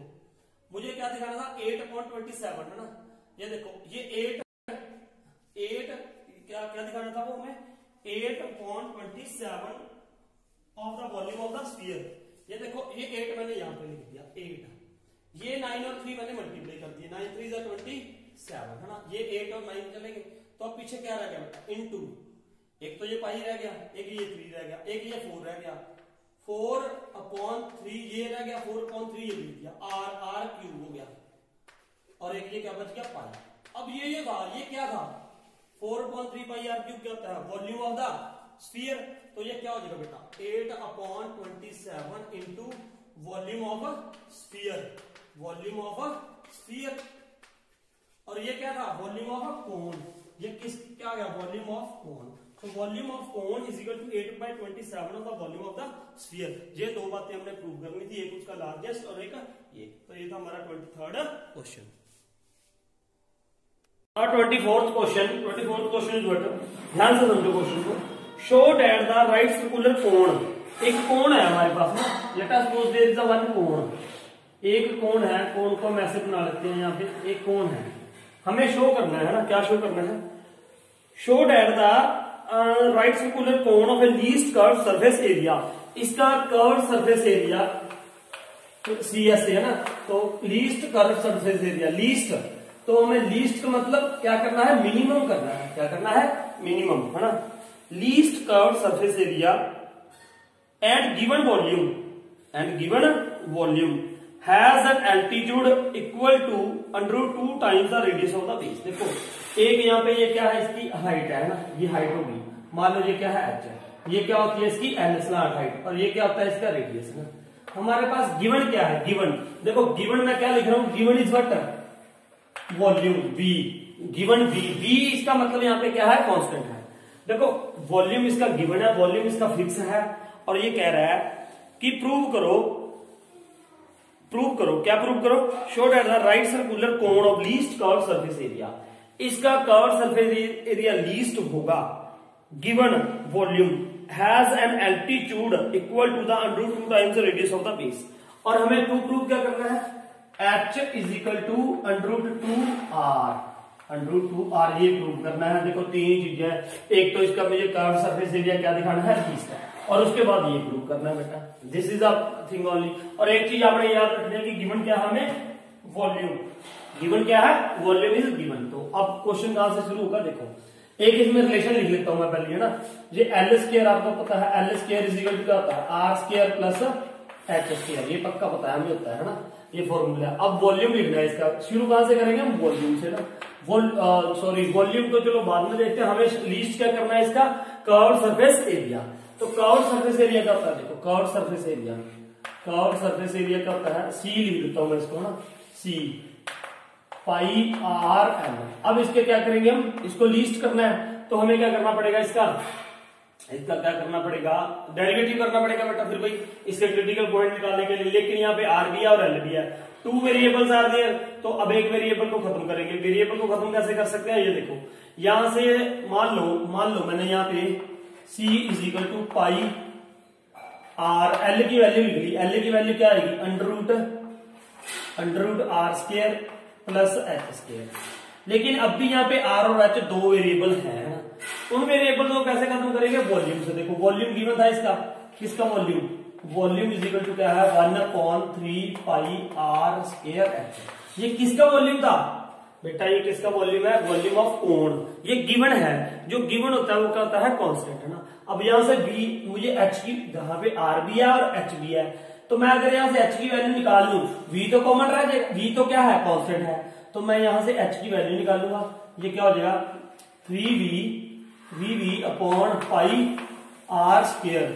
[SPEAKER 1] मुझे क्या दिखाना था 8/27, है ना। ये देखो ये 8 क्या दिखाना था वो हमें 8/27 of the volume of the sphere. ये देखो ये 8 मैंने यहां पे लिख दिया 8, ये 9 और 3 मैंने मल्टीप्लाई कर दिया, 9 3 27, है ना। ये 8 और 9 चलेंगे, तो अब पीछे क्या रह गया बेटा, इंटू, एक तो ये पाई रह गया, एक ये 3 रह गया, एक ये 4 रह गया, 4/3 ये रह गया, 4/3 ये लिख दिया, r³ हो गया, और एक ये क्या बच गया पाई। अब ये था, ये क्या था 4/3 पाई r³ क्या होता है, वॉल्यूम ऑफ द स्फीयर। तो ये क्या हो जाएगा बेटा 8/27 into volume of sphere, volume of sphere. और ये क्या था वॉल्यूम ऑफ कोन, ये किस क्या आ गया वॉल्यूम ऑफ कोन। तो volume of cone is equal to 8/27 of the volume of the sphere. ये दो बातें हमने प्रूव करनी थी, एक उसका लार्जेस्ट और एक ये। तो ये था हमारा 23rd question. 24th question is what, ध्यान से समझो क्वेश्चन को। Show that the right circular cone, एक कोण है हमारे पास ना, let us suppose there is a one cone, एक कोण है, कोण को हम ऐसे बना लेते हैं, यहाँ पे एक कोण है, हमें शो करना है ना, क्या शो करना है, show that the right circular cone of A least curve surface area, इसका कर्व सरफेस एरिया CS है ना। तो least curve surface area, least, तो हमें लीस्ट का मतलब क्या करना है, मिनिमम करना है, क्या करना है मिनिमम, है ना। Least curve surface area at given volume has an altitude equal to √2 times the radius of the base. देखो एक यहाँ पे ये क्या है, इसकी हाइट है ना, ये हाइट होगी मान लो ये क्या है h है, ये क्या होती है इसकी एल स्लैंट हाइट, और ये क्या होता है इसका रेडियस है ना। हमारे पास गिवन क्या है, गिवन देखो गिवन में क्या लिख रहा हूं, given is what volume v, given v इसका मतलब यहाँ पे क्या है कांस्टेंट है। देखो वॉल्यूम इसका गिवन है, वॉल्यूम इसका फिक्स है, और ये कह रहा है कि प्रूव करो क्या प्रूव करो, show that the right circular cone of least curve surface area, इसका कर्व सरफेस एरिया लीस्ट होगा given volume has an altitude equal to the √2 times radius of the base. और हमें प्रूव क्या करना है, h is equal to √2r, ये prove करना है। देखो तीन चीजें, एक तो इसका मुझे कर्व सरफेस एरिया क्या दिखाना है लीस्ट है, और उसके बाद ये प्रूव करना है बेटा, this is a thing only. और एक चीज आपने याद रखनी है कि गिवन क्या है हमें वॉल्यूम, गिवन क्या है वॉल्यूम इज गिवन। तो अब क्वेश्चन कहां से शुरू होगा, देखो एक इसमें रिलेशन लिख लेता हूं मैं पहले, है ना। ये एल स्क्वायर आपको पता है, l square is equal to क्या होता है r square plus H square, ये पक्का पता है हमें होता है ना, ये फॉर्मूला। अब वॉल्यूम लिखना है इसका, शुरू कहां से करेंगे हम वॉल्यूम से ना, वॉल्यूम तो चलो बाद में देखते हैं, हमें लीस्ट क्या करना है इसका कर्व सरफेस एरिया। तो कर्व सरफेस एरिया क्या होता है, देखो कर्व सरफेस एरिया क्या होता है, सी लिख देता हूं मैं इसको ना, सी पाई आर एल। अब इसके क्या करेंगे हम, इसको लीस्ट करना है तो हमें क्या करना पड़ेगा, इसका क्या करना पड़ेगा, डेरिवेटिव करना पड़ेगा बेटा फिर भाई इसके क्रिटिकल पॉइंट निकालने के लिए। लेकिन यहाँ पे आर भी है और एल भी है, 2 वेरिएबल्स आर देयर, तो अब एक वेरिएबल को खत्म करेंगे। वेरिएबल को खत्म कैसे कर सकते हैं, ये देखो यहां से मान लो मैंने यहाँ पे c is equal to pi are, l की वैल्यू लिख ली, एल की वैल्यू क्या आएगी under root r square plus H square. लेकिन अब भी यहाँ पे आर और एच दो वेरिएबल है, उन वेरिएबल को कैसे खत्म करेंगे वॉल्यूम से। देखो वॉल्यूम गिवन था इसका, किसका वॉल्यूम इज इक्वल टू क्या है 1/3 पाई आर स्क्वायर एच। ये किसका वॉल्यूम था बेटा, ये किसका वॉल्यूम है, वॉल्यूम ऑफ कोन। ये गिवन है, जो गिवन होता है वो क्या होता है कांस्टेंट, है ना। अब यहां से v मुझे h की, यहाँ पे r भी है और h भी है, तो मैं अगर यहां से h की वैल्यू निकाल लूं, v तो कॉमन रह जाएगा, v तो क्या है कांस्टेंट है, तो मैं यहां से h की वैल्यू निकालूंगा, ये क्या हो जाएगा 3v upon pi are square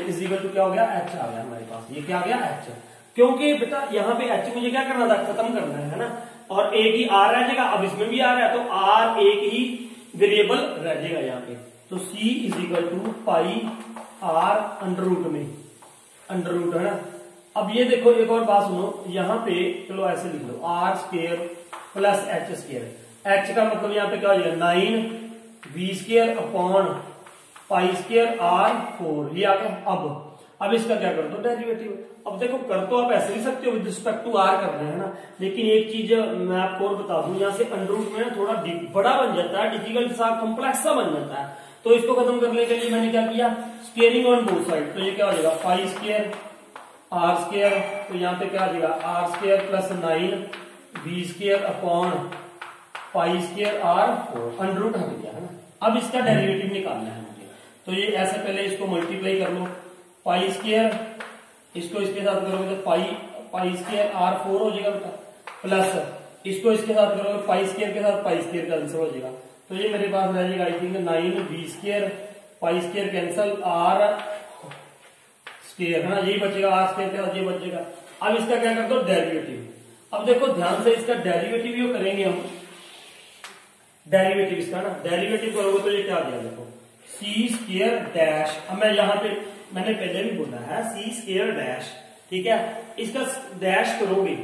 [SPEAKER 1] is equal to क्या हो गया h आ गया हमारे पास, ये क्या आ गया h। क्योंकि बेटा यहाँ पे h मुझे क्या करना था, खत्म करना है ना, और एक ही r रह जाएगा, अब इसमें भी r है तो r एक ही वेरिएबल रह जाएगा यहाँ पे। तो c is equal to pi r under root है ना। अब ये देखो एक और बात सुनो, यहाँ पे चलो ऐसे लिख लो R square plus H square, h का मतलब यहाँ पे क्या हो जाएगा 9v square upon pi square are 4, ये आ गया। अब इसका क्या कर दो डेरिवेटिव। अब देखो कर तो आप ऐसे भी सकते हो विद रिस्पेक्ट टू आर करना है ना, लेकिन एक चीज मैं आपको और बता दूं, यहाँ से अंडर रूट में थोड़ा बड़ा बन जाता है, डिफिकल्ट सा कॉम्प्लेक्स सा बन जाता है। तो इसको खत्म करने के लिए मैंने क्या किया, स्क्वेयरिंग ऑन बोथ साइड, तो ये क्या हो जाएगा पाई स्क्वायर आर स्क्वायर, तो यहाँ पे क्या आ जाएगा r square plus 9v square upon pi square are 4, under root हट गया है ना। अब इसका डेरिवेटिव निकालना है मुझे, तो ये ऐसे पहले इसको मल्टीप्लाई कर लो, पाई स्क्वायर इसको इसके साथ करोगे तो पाई स्क्वायर आर 4 हो जाएगा बेटा, प्लस इसको इसके साथ करोगे पाई स्क्वायर के साथ पाई स्क्वायर कैंसिल हो जाएगा, तो ये मेरे पास रह जाएगा I think 9v square pi square cancel r square है ना, यही बचेगा आर स्क्वायर के साथ ये बचेगा। अब इसका क्या कर दो डेरिवेटिव। अब देखो ध्यान से इसका डेरिवेटिव जो करेंगे हम, डेरिवेटिव इसका ना डेरिवेटिव करोगे तो ये क्या आ जाएगा, देखो सी स्क्वायर डैश, अब मैं यहाँ पे मैंने पहले भी बोला है सी स्क्वायर डैश, ठीक है, इसका डैश करोगे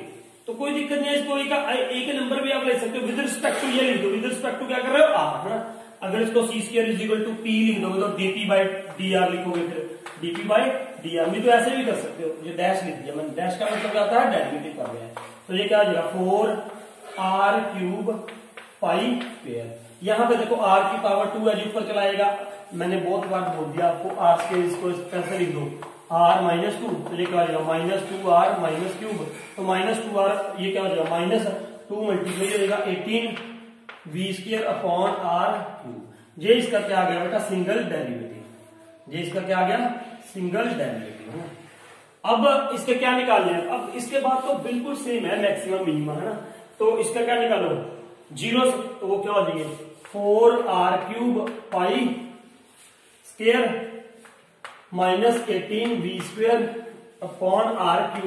[SPEAKER 1] तो कोई दिक्कत नहीं है, इसको एक नंबर भी आप ले सकते हो, विद रिस्पेक्ट टू ये लिख दो, विद रिस्पेक्ट टू क्या कर रहे हो आप, है ना। अगर इसको C square is equal to P लिख दोगे तो डीपी बाई डी आर लिखोगे, फिर डीपी बाई डी आर, नहीं तो ऐसे भी कर सकते हो, ये डैश लिख दिया मैंने, डैश का मतलब क्या होता है डेरिवेटिव कर गया, तो ये क्या आ जाएगा 4r क्यूब पाई स्क्वायर। यहाँ पे देखो r की पावर 2 है, ऊपर चलाएगा, मैंने बहुत बार बोल दिया आपको r स्क्वायर, इसको कैसे लिख दो r-2, तो ये क्या हो जाएगा -2r माइनस क्यूब, तो -2r ये क्या हो जाएगा -2 मल्टीप्लाई हो जाएगा 18v square upon r cube. ये इसका क्या आ गया बेटा सिंगल डेरिवेटिव, ये इसका क्या आ गया सिंगल डेरिवेटिव है ना। अब इसके क्या निकालने हैं, अब इसके बाद तो बिल्कुल सेम है मैक्सिमम मिनिमम है ना, तो इसका क्या निकालो जीरो, तो वो क्या हो जाएंगे 4r³ pi square minus 18v² upon r³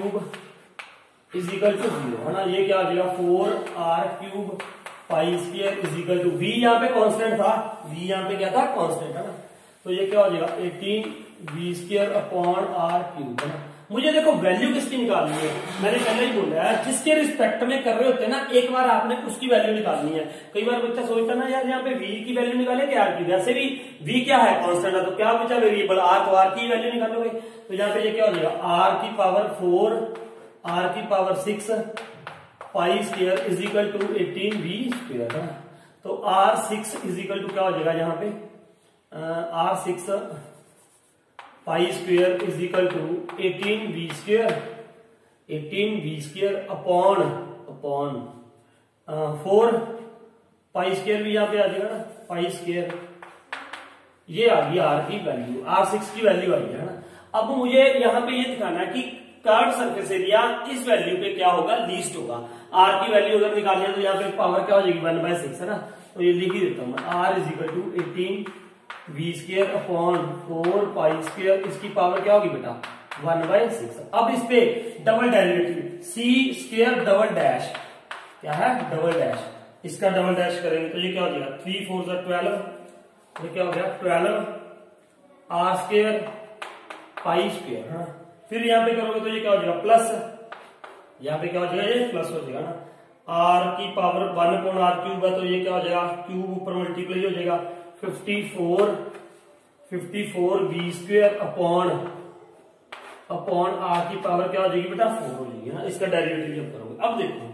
[SPEAKER 1] is equal to 0 है ना। ये क्या आ जाएगा 4r³ pi square is equal to v यहाँ पे कांस्टेंट था, v यहाँ पे क्या था कांस्टेंट है ना। तो ये क्या हो जाएगा 18v² अपॉन r³ है ना। मुझे देखो वैल्यू किसकी निकालनी है, मैंने पहले ही बोला है जिसके रिस्पेक्ट में कर रहे होते हैं ना एक बार आपने उसकी वैल्यू निकालनी है। कई बार बच्चा सोचता ना यार यहाँ पे v की वैल्यू निकाले कि r की, वैसे भी v क्या है कांस्टेंट है तो क्या बचा वेरिएबल r, तो r की वैल्यू निकालोगे। तो यहाँ पे ये क्या हो जाएगा r की पावर 4 r की power 6 pi square is equal to 18v² है ना। तो r6 इज इक्वल टू क्या हो जाएगा यहाँ पे r6 pi square is equal to 18v² upon 4 pi square भी यहाँ पे आ जाएगा ना, पाई स्क्वायर ये आ गई r की वैल्यू, r6 की वैल्यू आई है ना। अब मुझे यहाँ पे ये दिखाना है कि कर्व सरफेस एरिया इस वैल्यू पे क्या होगा लीस्ट होगा। r की वैल्यू अगर निकालनी है तो यहाँ पे पावर क्या हो जाएगी 1/6 है ना। तो ये लिख ही देता हूँ r is equal to 18v² upon 4 pi square, इसकी पावर क्या होगी बेटा 1/6। अब इस पे double derivative c² double dash क्या है डबल डैश, इसका डबल डैश करेंगे तो ये क्या हो जाएगा 3 4 12, ये क्या हो गया 12r² पाई स्क्वायर है। फिर यहाँ पे करोगे तो ये क्या हो जाएगा प्लस, यहाँ पे क्या हो जाएगा ये प्लस हो जाएगा ना। r की पावर 1/r³ है तो ये क्या हो जाएगा क्यूब ऊपर मल्टीप्लाई हो जाएगा 54v² अपॉन r की पावर क्या हो जाएगी बेटा 4 हो जाएगी ना। इसका डेरिवेटिव जब करोगे अब देखो,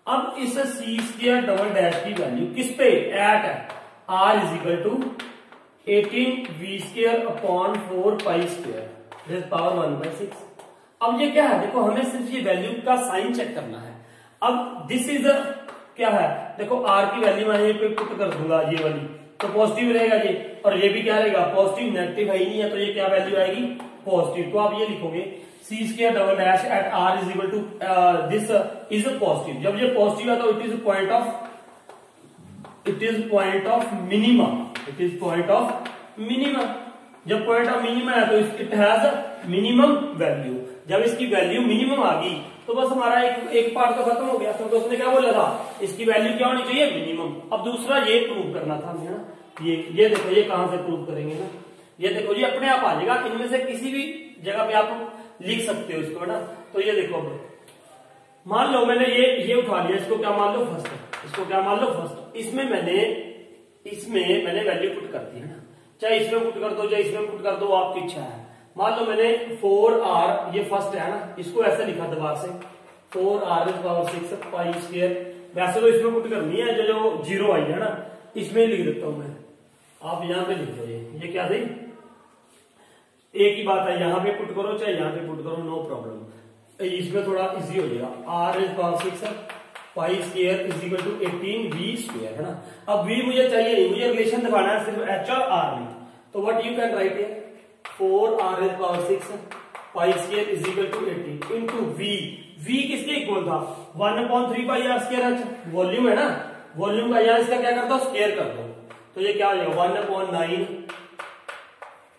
[SPEAKER 1] अब इस c² डबल डैश की वैल्यू किस पे at r is equal to 18v² upon 4 pi square power 1/6। अब ये क्या है देखो, हमें सिर्फ ये वैल्यू का साइन चेक करना है। अब दिस इज क्या है देखो, r की वैल्यू मैं ये पे पुट कर दूंगा ये वाली तो पॉजिटिव रहेगा ये, और ये भी क्या रहेगा पॉजिटिव, नेगेटिव है ही नहीं है तो ये क्या वैल्यू आएगी पॉजिटिव। तो आप ये लिखोगे c² double dash at r is equal to this is positive. जब ये पॉजिटिव है तो it is point of minimum, it is point of minimum. जब पॉइंट ऑफ मिनिमम है तो इट हैज मिनिमम वैल्यू। जब इसकी वैल्यू मिनिमम आ गई तो बस हमारा एक पार्ट तो खत्म हो गया। तो उसने क्या बोला था इसकी वैल्यू क्या होनी चाहिए मिनिमम। अब दूसरा ये प्रूव करना था हमें ना, ये देखो ये कहां से प्रूव करेंगे ना, ये देखो ये अपने आप आ जाएगा, इनमें से किसी भी जगह पे आप लिख सकते हो इसको ना। तो ये देखो अब मान लो मैंने ये उठा लिया, इसको क्या मान लो फर्स्ट, इसको क्या मान लो फर्स्ट। इसमें मैंने वैल्यू पुट कर दी है ना, चाहे इसमें पुट कर दो चाहे इसमें पुट कर दो, आपकी इच्छा है। मान लो मैंने 4r ये फर्स्ट है ना, इसको ऐसे लिखा दोबारा से 4r⁻⁶ पाई स्क्वायर। वैसे तो इसमें पुट करनी है, जो 0 आई है ना इसमें लिख देता हूं मैं, आप यहाँ पे लिख दो ये क्या थी, एक ही बात है, यहाँ पे पुट करो चाहे यहाँ पे पुट करो नो प्रॉब्लम, इसमें थोड़ा इजी हो जाएगा। r⁻⁶ pi square is equal to 18v² है ना। अब v मुझे चाहिए नहीं, मुझे रिलेशन दिखाना है सिर्फ h और r में। तो what you can write here 4r⁻⁶ pi square is equal to 18 into v किसके इक्वल था 1/3 पाई r²। वॉल्यूम है ना, वॉल्यूम का यहाँ इसका क्या कर दो स्क्वायर कर दो, तो ये क्या हो जाएगा 1/9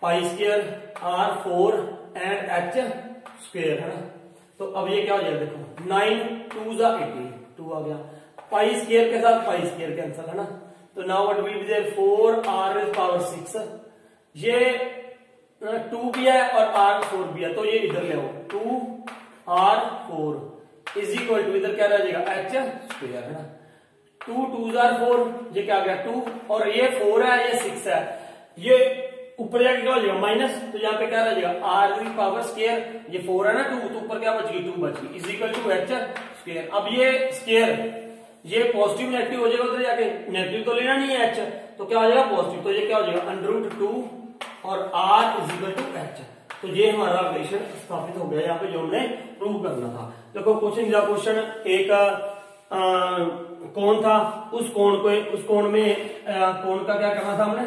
[SPEAKER 1] pi square r4 and h² है ना। तो अब ये क्या हो जाएगा देखो 9 2 18 2 आ गया, पाई स्क्वायर के साथ पाई स्क्वायर कैंसिल है ना। तो now what will be there 4r⁻⁶ ये 2 भी है और r4 भी है, तो ये इधर ले आओ 2r4 इज इक्वल टू इधर क्या रह जाएगा h² है ना। 2 2 4 ये क्या आ गया 2 और ये 4 है ये 6 है, ये ऊपर जाके क्या हो जाएगा माइनस, तो यहाँ पे क्या रह जाएगा r⁻²। ये 4 है ना 2 तो ऊपर क्या बच गई 2 बच गई इज इक्वल टू h²। अब ये स्क्वायर ये पॉजिटिव नेगेटिव हो जाएगा, उधर जाके नेगेटिव तो लेना नहीं है h, तो क्या हो जाएगा पॉजिटिव, तो ये क्या हो जाएगा √2 और r is equal to h। तो ये हमारा रिलेशन स्थापित हो गया यहाँ पे जो हमने प्रूव करना था। देखो क्वेश्चन एक कौन था, उस कोण में कोण का क्या करना था हमने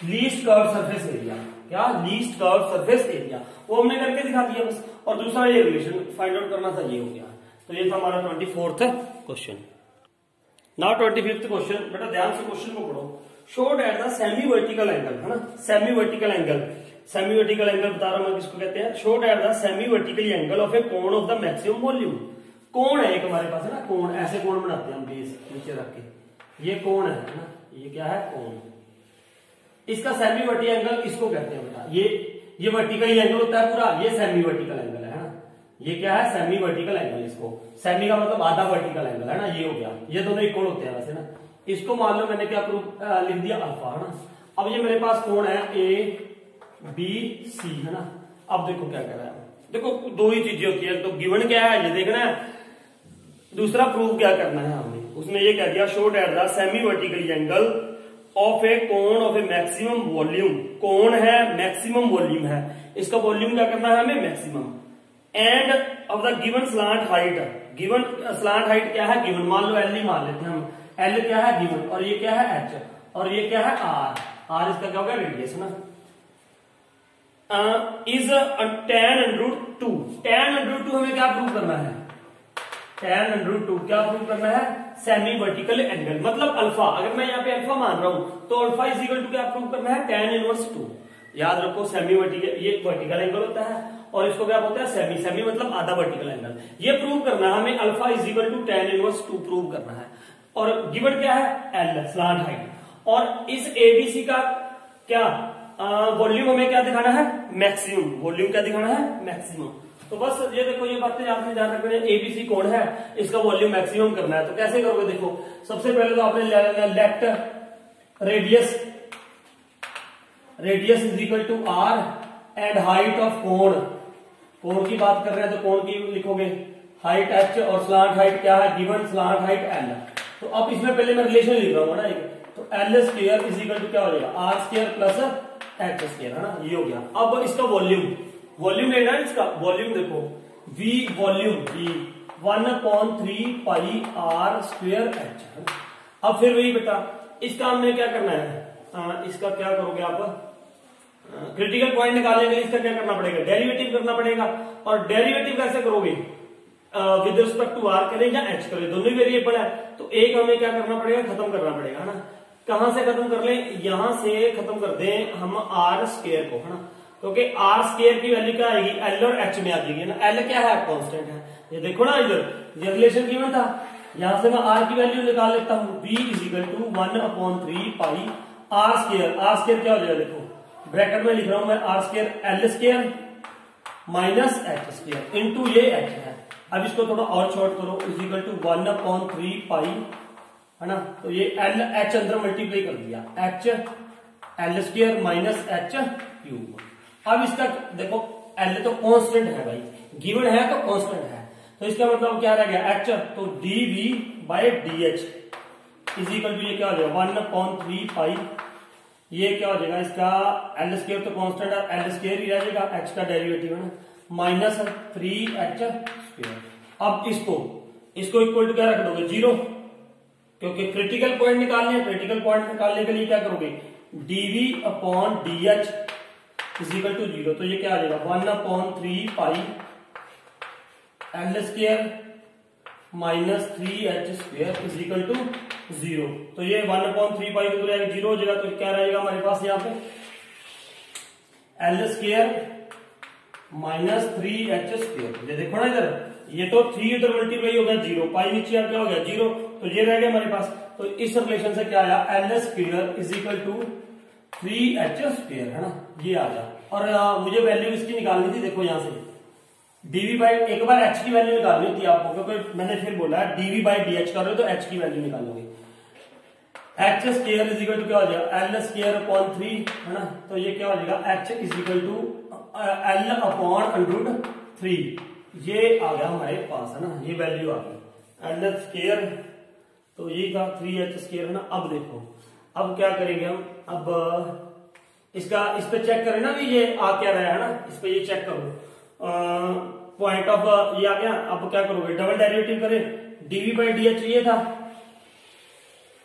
[SPEAKER 1] लीस्ट कर्व सरफेस एरिया, क्या लीस्ट कर्व सरफेस एरिया वो हमने करके दिखा दिया बस। और दूसरा ये रिलेशन फाइंड आउट करना था, ये हो गया। तो ये था हमारा 24th question. Now 25th question, बेटा ध्यान से क्वेश्चन को पढ़ो। Showed that the semi vertical angle, है ना, semi vertical angle, semi vertical angle बता रहा हूं मैं किसको कहते हैं। Showed that the semi vertical angle of A cone of the maximum volume. कोण है एक हमारे पास, है ना, कोण, ऐसे कोण बनाते हैं हम बेस नीचे रख के, ये कोण है ना, ये क्या है, कोण। इसका सेमी वर्टिकल एंगल इसको कहते हैं बेटा, ये वर्टिकल एंगल होता है पूरा, ये सेमी वर्टिकल एंगल है ना, ये क्या है, सेमी वर्टिकल एंगल। इसको सेमी का मतलब आधा वर्टिकल एंगल है ना, ये हो गया, ये दोनों इक्वल होते हैं वैसे ना। इसको मान लो मैंने क्या लिख दिया, अल्फा, है ना। अब ये मेरे पास कोण है ए बी सी, है ना। अब देखो क्या कह रहा है, देखो दो ही चीजें होती है, तो गिवन क्या है ये देखना है, दूसरा प्रूफ क्या करना है हमने। उसने ये कह दिया show that the semi vertical angle of a cone of A maximum volume. कोण है, मैक्सिमम वॉल्यूम है, इसका वॉल्यूम क्या करना है हमें, maximum. End of the given slant height, given slant height क्या है, गिवन, मान लो एल ही मान लेते हैं हम, एल क्या है गिवन, और ये क्या है एच, और ये क्या है आर, आर इसका क्या होगा रेडियस ना। इज tan√2, tan√2 हमें क्या प्रूव करना है, tan√2 क्या प्रूव करना है, सेमी वर्टिकल एंगल, मतलब अल्फा। अगर मैं यहाँ पे अल्फा मान रहा हूं तो अल्फा इज इक्वल टू क्या प्रूव करना है, tan−1/2। याद रखो सेमी वर्टिकल, ये वर्टिकल एंगल होता है और इसको क्या बोलते हैं सेमी, सेमी मतलब आधा वर्टिकल एंगल। ये प्रूव करना है हमें, alpha is equal to tan−1/2 prove करना है। और गिवन क्या है, एल स्लांट हाइट, और इस एबीसी का क्या वॉल्यूम हमें क्या दिखाना है, मैक्सिमम। वॉल्यूम क्या दिखाना है, मैक्सिमम। तो बस ये देखो, ये बातें आपने ध्यान रखनी है। एबीसी कोण है, इसका वॉल्यूम मैक्सिमम करना है, तो कैसे करोगे, देखो सबसे पहले तो आपने left radius, radius is equal to r and height of cone, cone की बात कर रहे हैं तो कोण की लिखोगे हाइट एच, और स्लांट हाइट क्या है गिवन, स्लांट हाइट एल। तो अब इसमें पहले मैं रिलेशन लिख रहा हूँ ना, तो L square is equal to क्या हो जाएगा, r square plus H square, है ना, ये हो गया। अब इसका वॉल्यूम, वॉल्यूम लेना है इसका, वॉल्यूम देखो v volume v 1/3 pi are square h. अब फिर वही बेटा, इसका हमने क्या करना है, इसका क्या करोगे आप, क्रिटिकल पॉइंट निकालने के लिए इसका क्या करना पड़ेगा, डेरिवेटिव करना पड़ेगा। और डेरिवेटिव कैसे करोगे, विद रिस्पेक्ट टू आर करें या एच करें, दोनों वेरिएबल है, तो एक हमें क्या करना पड़ेगा, खत्म करना पड़ेगा, है ना। कहां से खत्म कर लें, यहां से खत्म कर दें हम आर स्क्वायर को, है ना, क्योंकि आर स्क्वायर की वैल्यू क्या आएगी, एल और एच में आ जाएगी ना। एल क्या है, कांस्टेंट है, ये देखो ना इधर ये रिलेशन गिवन था, यहां से मैं आर की वैल्यू निकाल लेता हूं, v is equal to 1/3 pi are square. R square क्या हो जाएगा, देखो ब्रैकेट में लिख रहा हूं मैं, R square L square minus H square into ये एच है। अब इसको थोड़ा और शॉर्ट करो, इज इक्वल टू 1/3 पाई, है ना, तो ये एल एच अंदर मल्टीप्लाई कर दिया, H L square minus h cube. अब इसका देखो एल तो कांस्टेंट है भाई, गिवन है तो कांस्टेंट है, तो इसका मतलब क्या रह गया एच, तो dv/dh इज इक्वल टू ये क्या हो जाएगा 1/3 पाई, ये क्या हो जाएगा इसका एल स्क्वायर तो कांस्टेंट है, एल स्क्वायर ही रह जाएगा, एच का डेरिवेटिव है ना, माइनस 3h स्क्वायर। अब इसको इक्वल टू क्या रख दोगे 0, क्योंकि क्रिटिकल पॉइंट निकालने हैं, क्रिटिकल पॉइंट निकालने के लिए क्या करोगे, dv/dh इज इक्वल टू 0, तो ये क्या आ जाएगा 1/3 pi L square minus 3h square is equal to 0। तो ये 1/3 पाई को 0 हो जाएगा, तो क्या रहेगा हमारे पास यहाँ पे L square minus 3h square. ये देखो ना इधर, ये तो 3 इधर मल्टीप्लाई हो गया 0, पाई नीचे आ क्या हो गया 0, तो ये रह गया हमारे पास। तो इस रिलेशन से क्या आया, L square is equal to 3h square, है ना, ये आ गया। और मुझे वैल्यू इसकी निकालनी थी, देखो यहां से एक बार h की वैल्यू निकालनी थी आपको, क्योंकि मैंने फिर बोला dv/dh कर रहे हो तो h की वैल्यू निकालोगे। h square is equal to क्या हो जाएगा एल स्क्वायर अपॉन 3, है ना, तो ये क्या हो जाएगा h is equal to L upon √3, ये आ गया हमारे पास, है ना, ये वैल्यू आ गई एल स्क्वायर, तो ये था 3h स्क्वायर, है ना। अब देखो अब क्या करेंगे हम, अब इसका इस पे चेक करें ना, भी ये आ क्या रहा है ना, इस पे ये चेक करो, पॉइंट ऑफ ये आ गया। अब क्या करोगे, डबल डेरिवेटिव करें, dv/dh ये था,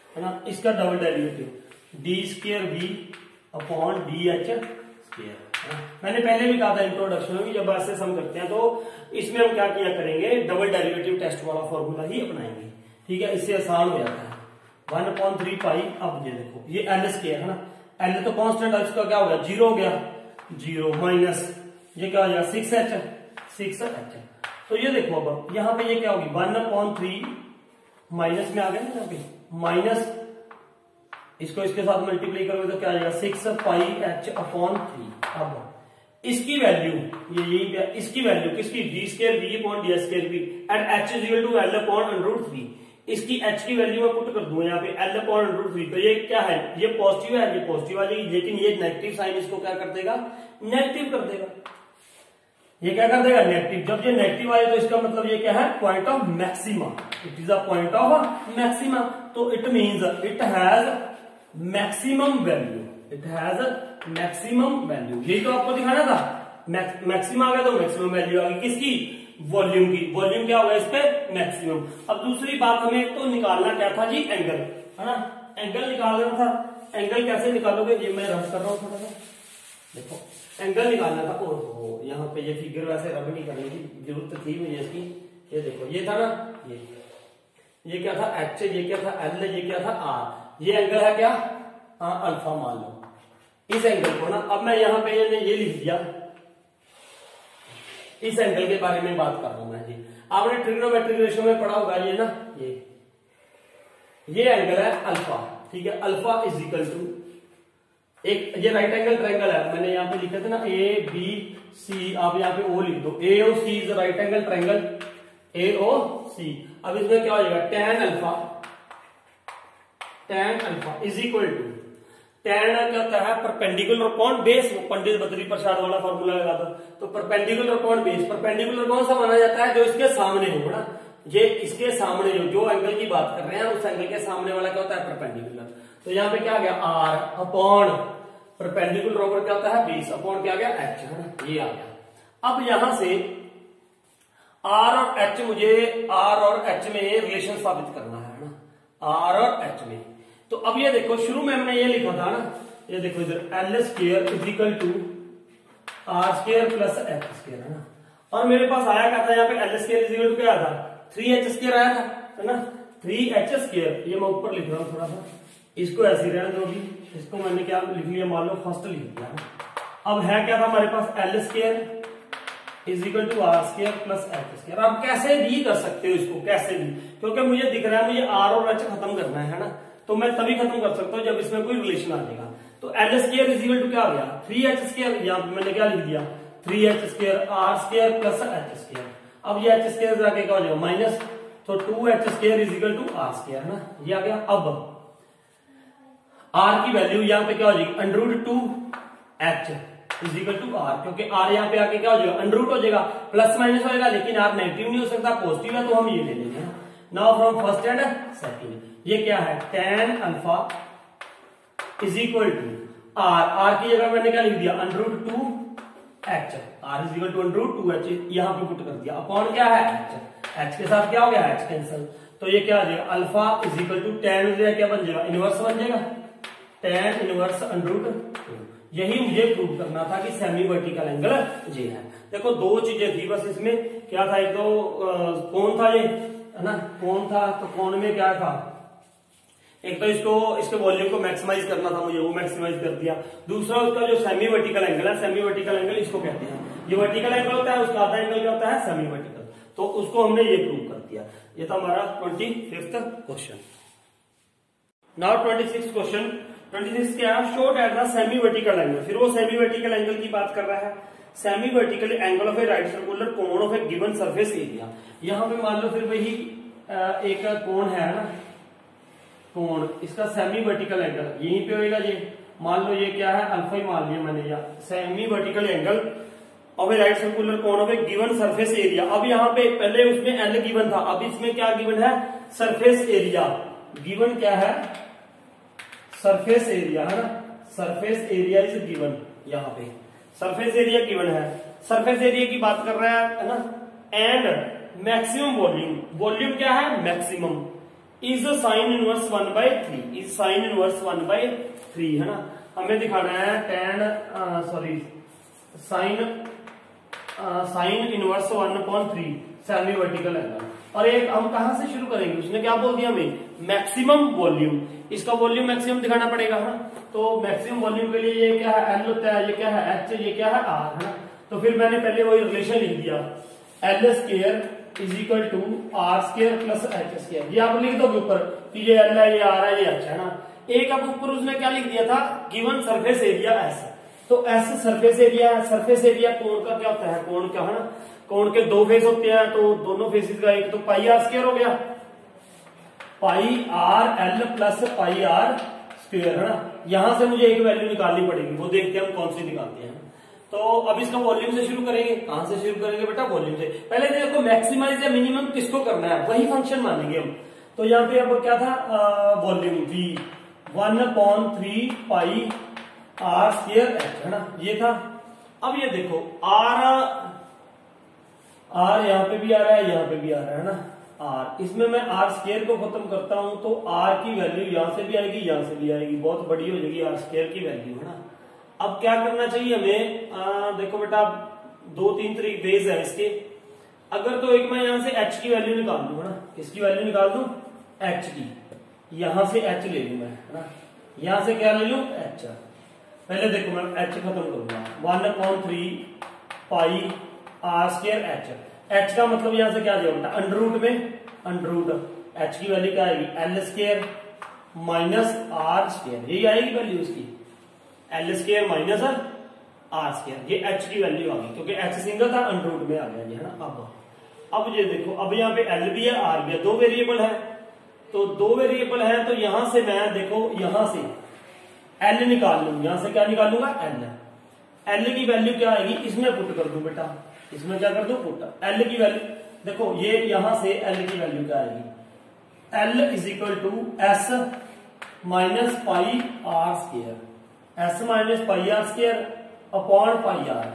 [SPEAKER 1] है ना, इसका डबल डेरिवेटिव d²v/dh स्क्वायर। मैंने पहले भी कहा था इंट्रोडक्शन में, जब ऐसे सम करते हैं तो इसमें हम क्या किया करेंगे, डबल डेरिवेटिव टेस्ट वाला फॉर्मूला ही अपनाएंगे, ठीक है, इससे आसान हो जाता है। 1/3 पाई। अब ये देखो ये एल स्क्वायर है ना, एल तो कांस्टेंट है, इसका क्या हो गया 0 हो गया, 0 माइनस ये क्या हो जाएगा 6h। तो ये देखो अब यहाँ पे ये क्या होगी 1/3 माइनस में आ गया ना, यहाँ पे माइनस इसको इसके साथ मल्टीप्लाई करोगे तो क्या आ जाएगा 6πh/3। अब इसकी वैल्यू ये यही पे, इसकी वैल्यू किसकी d² v/d² v eight h = l/√3। इसकी h की वैल्यू मैं पुट कर दूंगा यहाँ पे l/√3। तो ये क्या है, ये पॉजिटिव है, ये पॉजिटिव आ जाएगी, लेकिन ये नेगेटिव साइन इसको क्या कर देगा, नेगेटिव कर देगा। ये क्या कर देगा, नेगेटिव। जब ये नेगेटिव आए तो इसका मतलब ये क्या है, point of maxima. It is a point of maxima. तो it means it has maximum value, it has maximum value. यही तो आपको दिखाना था, मैक्सिमम आ गया तो मैक्सिमम वैल्यू आ गई किसकी, वॉल्यूम की। वॉल्यूम क्या होगा इस पे, मैक्सिमम। अब दूसरी बात हमें तो निकालना क्या था जी, एंगल है ना, एंगल निकालना था। एंगल कैसे निकालोगे, ये मैं रब कर रहा हूं थोड़ा सा, देखो एंगल निकालना था। ओहो यहाँ पे ये फिगर वैसे रब नहीं करने की जरूरत थी मुझे इसकी। ये देखो ये था ना, ये क्या था एच, ये क्या था एल, ये क्या था आर। ये एंगल है क्या, अल्फा मान लो इस एंगल को ना। अब मैं यहाँ पे ये लिख दिया, इस एंगल के बारे में बात कर रहा हूं मैं जी। आपने ट्रिग्नोमेट्रिक रेशियो में पढ़ा होगा ये ना, ये एंगल है अल्फा, ठीक है। अल्फा इज इक्वल टू एक ये राइट एंगल ट्रायंगल है, मैंने यहाँ पे लिखा था ना ए बी सी, आप यहाँ पे ओ लिख दो, A O C is right angle triangle, A O C. अब इसमें क्या हो जाएगा, tan alpha is equal to, tan क्या होता है, परपेंडिकुलर अपॉन बेस। वो पंडित बद्री प्रसाद वाला फॉर्मूला लगा दो। तो परपेंडिकुलर अपॉन बेस, परपेंडिकुलर कौन सा माना जाता है, जो इसके सामने हो ना, ये इसके सामने जो एंगल की बात कर रहे हैं उस एंगल के सामने वाला क्या होता है, परपेंडिकुलर। तो यहाँ पे क्या आ गया, आर अपॉन परपेंडिकुलर ओवर क्या होता है, बेस अपॉन क्या आ गया, एच, है ना, ये आ गया। अब यहां से आर और एच, मुझे आर और एच में रिलेशन साबित करना है ना, आर और एच में। तो अब ये देखो शुरू में हमने ये लिखा था ना, ये देखो इधर L square is equal to are square plus H square, है ना। और मेरे पास आया क्या था, यहाँ पे L square is equal to क्या आया था, 3h स्क्वायर आया था, है ना, 3h स्क्वायर। ये मैं ऊपर लिख रहा हूँ थोड़ा सा, इसको ऐसे रहने दो भी, इसको मैंने क्या लिख लिया, मान लो फर्स्ट लिख दिया। अब है क्या था हमारे पास, L square is equal to are square plus H square. आप कैसे भी कर सकते हो इसको, कैसे भी, क्योंकि मुझे दिख रहा है मुझे आर और एच खत्म करना है ना, तो मैं तभी खत्म कर सकता हूं जब इसमें कोई रिलेशन आ जाएगा। तो L square is equal to क्या आ गया, 3h स्क्वायर, यहाँ पे मैंने क्या लिख दिया, 3h square R square plus H square. अब ये एच स्क्वायर जाके क्या हो जाएगा माइनस, तो 2h square is equal to are square, है ना, ये आ गया। अब आर की वैल्यू यहाँ पे क्या हो जाएगी, √2h is equal to R, क्योंकि आर यहाँ पे आके क्या हो जाएगा, अंडर हो जाएगा, प्लस माइनस होगा, लेकिन आर नेगेटिव नहीं हो सकता, पॉजिटिव है, तो हम ये ले लेंगे। Now from first and second, ये क्या है, tan alpha is equal to R, R की जगह मैंने क्या लिख दिया, √2h, are is equal to √2h, यहां पे पुट कर दिया, अपॉन क्या है h के साथ क्या हो गया, h कैंसिल। तो ये क्या आ जाएगा, alpha is equal to tan हो जाएगा, क्या बन जाएगा, इनवर्स बन जाएगा, tan इनवर्स √2। यही मुझे प्रूव करना था कि सेमी वर्टिकल एंगल ये है। देखो दो चीजें थी बस इसमें, क्या था, एक तो कोण था, ये है ना, कोण था, तो कोण में क्या था, एक तो इसके वॉल्यूम को मैक्सिमाइज करना था मुझे, वो मैक्सिमाइज कर दिया। दूसरा उसका जो सेमी वर्टिकल एंगल है, सेमी वर्टिकल एंगल इसको कहते हैं, ये वर्टिकल एंगल होता है, उसका आधा एंगल क्या होता है, सेमी वर्टिकल। तो उसको हमने ये प्रूव कर दिया। ये था हमारा 25th question. Now 26th question. 26 क्या है, show that the semi vertical angle, फिर वो सेमी वर्टिकल एंगल की बात कर रहा है, semi vertical angle of a right circular cone of a given surface area. यहां पे मान लो फिर वही एक कोण है ना, कोण, इसका सेमी वर्टिकल एंगल यहीं पे होगा, ये मान लो ये क्या है, अल्फा ही मान लिया मैंने, या semi vertical angle of a right circular cone of a given surface area. अब यहाँ पे पहले उसमें एल गिवन था, अब इसमें क्या गिवन है, सरफेस एरिया गिवन, क्या है, सरफेस एरिया, है ना, सरफेस एरिया इज गिवन, यहाँ पे सरफेस एरिया गिवन है। सरफेस एरिया की बात कर रहा है ना, एंड मैक्सिमम वॉल्यूम, वॉल्यूम क्या है, maximum, is sine inverse 1/3, is sine inverse 1/3, है ना। हमें दिखाना है sign inverse 1/3 semi vertical angle. और एक हम कहां से शुरू करेंगे, उसने क्या बोल दिया हमें, मैक्सिमम वॉल्यूम। इसका वॉल्यूम मैक्सिमम दिखाना पड़ेगा है ना। तो मैक्सिमम वॉल्यूम के लिए ये क्या है, एल होता है, ये क्या है एच, ये क्या है आर, है ना। तो फिर मैंने पहले वही रिलेशन लिख दिया, L square is equal to are square plus H square. ये आप लिख दोगे ऊपर कि ये एल है, ये आर है, ये एच है ना। एक अब ऊपर उसने क्या लिख दिया था, गिवन सरफेस एरिया एस। तो एस सरफेस एरिया है। सरफेस एरिया कोण का क्या होता है, कोण क्या है ना, कोण के दो फेस होते हैं, तो दोनों फेसेस का एक तो पाई आर स्क्वायर हो गया, pi are L plus pi are square, है ना। यहां से मुझे एक वैल्यू निकालनी पड़ेगी, वो देखते हैं हम कौन सी निकालते हैं। तो अब इसका वॉल्यूम से शुरू करेंगे। कहां से शुरू करेंगे बेटा, वॉल्यूम से। पहले देखो मैक्सिमाइज या मिनिमम किसको करना है, वही फंक्शन मानेंगे हम। तो यहाँ पे अब क्या था, volume V 1/3 pi are square H, है ना, ये था। अब ये देखो आर यहाँ पे भी आ रहा है, यहाँ पे भी आ रहा है ना आर। इसमें मैं आर स्क्वायर को खत्म करता हूं तो आर की वैल्यू यहां से भी आएगी, यहां से भी आएगी, बहुत बड़ी हो जाएगी आर स्क्वायर की वैल्यू, है ना। अब क्या करना चाहिए हमें, देखो बेटा दो तीन तरीके वेज है इसके। अगर तो एक मैं यहां से एच की वैल्यू निकाल दूं, है ना, किसकी वैल्यू निकाल दूं, एच की। यहां से एच ले लूं मैं, है ना, यहां से क्या ले लूं, एच। पहले देखो मैं एच खत्म करूंगा, 1/3 pi are square H. H का मतलब यहां से क्या जाएगा, अंडर रूट में, अंडर रूट एच की वैल्यू क्या आएगी, L square minus R square, यही आएगी वैल्यू उसकी, L square minus R square. ये एच की वैल्यू आ गई, क्योंकि एच सिंगल था, अंडर रूट में आ गया ये, है ना। अब ये देखो, अब यहाँ पे एल भी है, आर भी है, दो वेरिएबल है। तो दो वेरिएबल है, तो यहां से मैं देखो, यहां से एल निकाल लूंगा, यहां से क्या निकालूंगा, एल की वैल्यू क्या आएगी, इसमें पुट कर दूं बेटा, इसमें क्या कर दूं, पुट। एल की वैल्यू देखो, ये यहां से एल की वैल्यू क्या आएगी, L is equal to S minus pi are square, S minus pi are square upon pi R.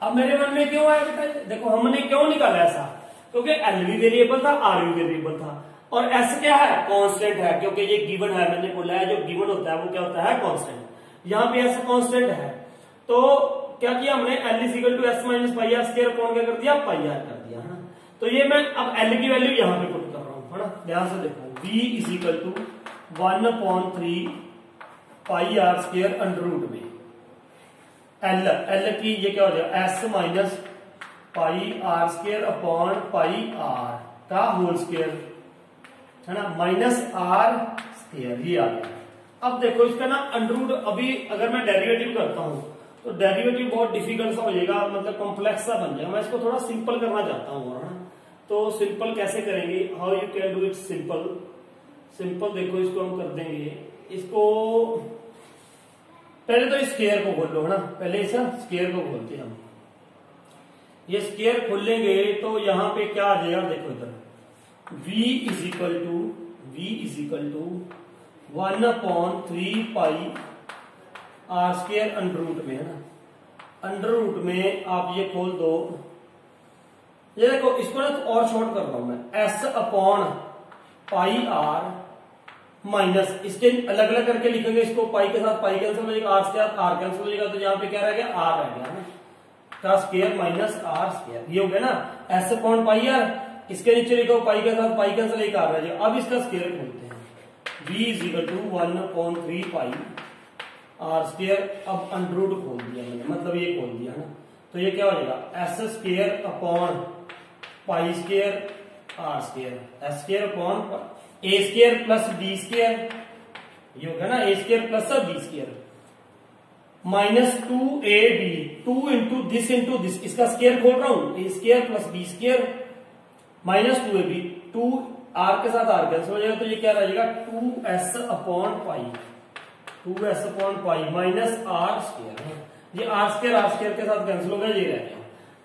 [SPEAKER 1] अब मेरे मन में क्यों आया बेटा, देखो हमने क्यों निकाला ऐसा, क्योंकि एल भी वेरिएबल था, आर भी वेरिएबल था, और एस क्या है, कांस्टेंट है, क्योंकि ये गिवन है। मैंने बोला है जो गिवन होता है वो क्या होता है, कांस्टेंट। यहाँ पे एस कांस्टेंट है, तो क्या किया हमने, L is equal to S minus pi are square upon क्या कर दिया, पाई आर कर दिया, है ना। तो ये मैं अब एल की वैल्यू यहाँ पे पुट कर रहा हूँ, है ना। ध्यान से देखो, v is equal to 1/3 pi are square under root में एल की ये क्या हो जाएगा, S minus pi are square upon pi R का होल स्क्वायर, है ना, माइनस आर स्क्वायर, ये आ गया। अब देखो इसका ना अंडर रूट, अभी अगर मैं डेरिवेटिव करता हूं तो डेरिवेटिव बहुत डिफिकल्ट सा हो जाएगा, मतलब कॉम्प्लेक्स सा बन जाएगा। मैं इसको थोड़ा सिंपल करना चाहता हूँ, है ना। तो सिंपल कैसे करेंगे, how you can do it simple. Simple देखो, इसको हम कर देंगे, इसको पहले तो स्क्वायर को खोल लो, है ना, पहले इस स्क्वायर को खोलते हैं हम। ये स्क्वायर खोलेंगे तो यहां पे क्या आ जाएगा, देखो इधर v is equal to 1/3 pi are square under root में, है ना। अंडर रूट में आप ये खोल दो, ये देखो इसको ना तो और शॉर्ट कर रहा हूं मैं, s upon pi R minus, इसके अलग अलग करके लिखेंगे, इसको पाई के साथ पाई कैंसिल हो जाएगा, आर के साथ आर कैंसिल हो जाएगा, तो यहाँ पे क्या रह गया, आर रह गया, है ना, का स्क्वायर माइनस आर स्क्वायर, ये हो गया ना, एस अपॉन पाई आर, इसके नीचे लिखो पाई के साथ पाई कैंसिल, एक आर रह जाएगा। अब इसका स्क्वायर खोलते हैं, v is equal to 1/3 pi are square. अब अंडर रूट खोल दिया मैंने, मतलब ये खोल दिया, है ना। तो ये क्या हो जाएगा, S square upon pi square R square, S square upon A square plus B square, ये हो गया ना, A square plus B square minus 2ab, 2 into this, इसका स्क्वायर खोल रहा हूं, A square plus B square minus 2ab, 2 R के साथ आर कैंसिल हो जाएगा, तो ये क्या रह जाएगा, 2s upon pi minus R square. ये आर स्क्वायर के साथ कैंसिल हो गया, ये रह गया।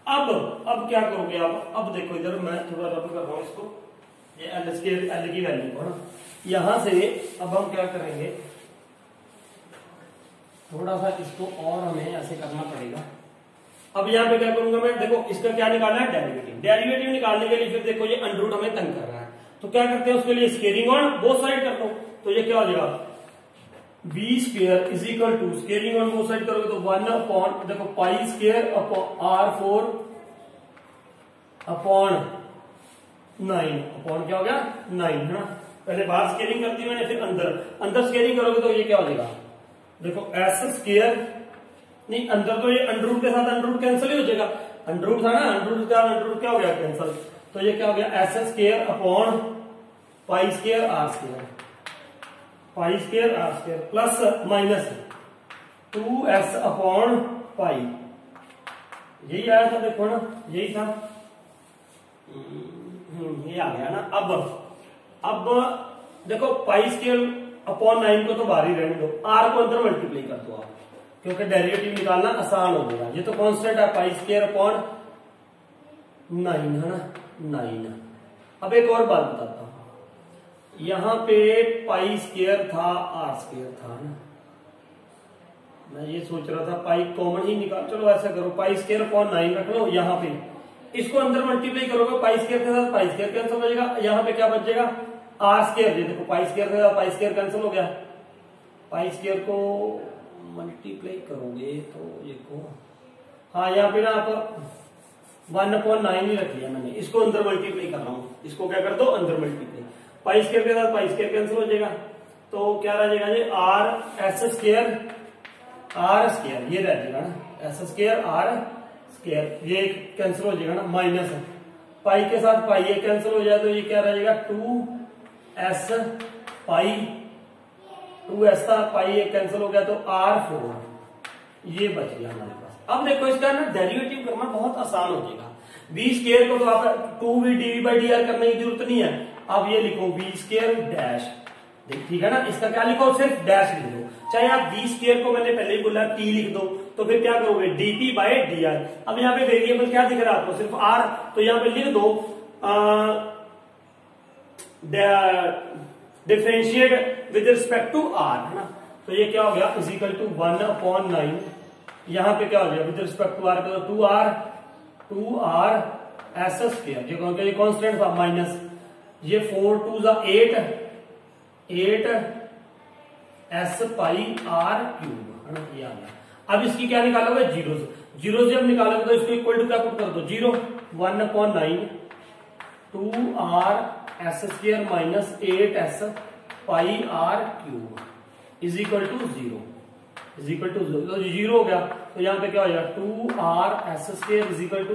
[SPEAKER 1] अब क्या करोगे आप, अब देखो इधर मैं थोड़ा रब कर रहा हूं इसको, ये एल की वैल्यू को ना, यहां से अब हम क्या करेंगे, थोड़ा सा इसको और हमें ऐसे करना पड़ेगा। अब यहाँ पे क्या करूंगा मैं, देखो इसका क्या निकालना है, डेरिवेटिव निकालने के लिए फिर देखो ये अंडर रूट हमें तंग कर रहा है, तो क्या करते हैं उसके लिए स्केलिंग ऑन बोथ साइड कर दो, तो ये क्या हो जाएगा, B square is equal to scaling on both side करोगे तो 1 अपॉन, देखो pi square upon R4 upon 9 upon क्या हो गया 9 है ना। पहले बाहर स्केलिंग कर दी मैंने, फिर अंदर स्केलिंग करोगे तो ये क्या हो जाएगा, देखो एस स्क्वायर नहीं, अंदर तो ये अंडररूट के साथ अंडररूट कैंसिल ही हो जाएगा, अंडररूट था ना, अंडररूट का अंडररूट क्या हो गया कैंसिल, तो ये क्या हो गया S square upon pi square R square, pi square R square plus minus 2s upon pi, यही आया था देखो ना, यही था, ये आ गया ना। अब देखो पाई स्क्वायर अपॉन 9 को तो बाहर ही रहने दो, आर को अंदर मल्टीप्लाई कर दो आप, क्योंकि डेरिवेटिव निकालना आसान हो गया, ये तो कांस्टेंट है पाई स्क्वायर अपॉन 9 है ना 9। अब एक और बात बताता हूं, यहां पे पाई स्क्वायर था आर स्क्वायर था ना, मैं ये सोच रहा था पाई कॉमन ही निकाल, चलो ऐसा करो पाई स्क्वायर अपॉन 9 रख लो, यहाँ पे इसको अंदर मल्टीप्लाई करोगे पाई स्क्वायर के साथ पाई स्क्वायर कैंसिल हो जाएगा, यहाँ पे क्या बच जाएगा आर स्क्वायर, ये देखो पाई स्क्वायर के साथ पाई स्क्वायर कैंसिल हो गया, पाई स्क्वायर को मल्टीप्लाई करोगे तो ये को, हाँ यहाँ पे ना आप 1/9 ही रख लिया मैंने, इसको अंदर मल्टीप्लाई कर रहा हूँ, इसको क्या कर दो अंदर मल्टीप्लाई, पाई स्क्वायर के साथ पाई स्क्वायर कैंसिल हो जाएगा, तो क्या रह जाएगा ये R S square R square, ये रह जाएगा ना एस स्क्वायर आर स्क्वायर, ये कैंसिल हो जाएगा ना, माइनस पाई के साथ पाई ये कैंसिल हो जाए तो ये क्या रह जाएगा 2s पाई, 2s था पाई ये कैंसिल हो गया तो r4 ये बच गया हमारे पास। अब देखो इसका ना डेरिवेटिव करना बहुत आसान हो जाएगा, बी स्क्वायर को तो आप 2v dv/dr करने की जरूरत नहीं है, आप ये लिखो बी स्क्वायर डैश, ठीक है ना, इसका क्या लिखो सिर्फ डैश लिख दो, चाहे आप बी स्क्वायर को मैंने पहले ही बोला टी लिख दो, तो फिर क्या करोगे dp/dr। अब यहाँ पे वेरिएबल क्या दिख रहा है आपको सिर्फ r, तो यहाँ पे लिख दो differentiate with respect to r है ना, तो ये क्या हो गया इज इक्वल टू 1/9, यहाँ पे क्या हो गया विद रिस्पेक्ट टू r का 2r एस स्क्वायर, ये कांस्टेंट था माइनस ये 4 2 8 एस पाई आर क्यूब है ना, ये आ गया। अब इसकी क्या निकालोगे जीरो से जब निकालोगे तो इसको इक्वल टू क्या पुट कर दो 0, 1/9 2r S square minus 8s pi R cube is equal to 0, is equal to 0, तो 0 हो गया, तो यहाँ पे क्या हो जाएगा 2r S square is equal to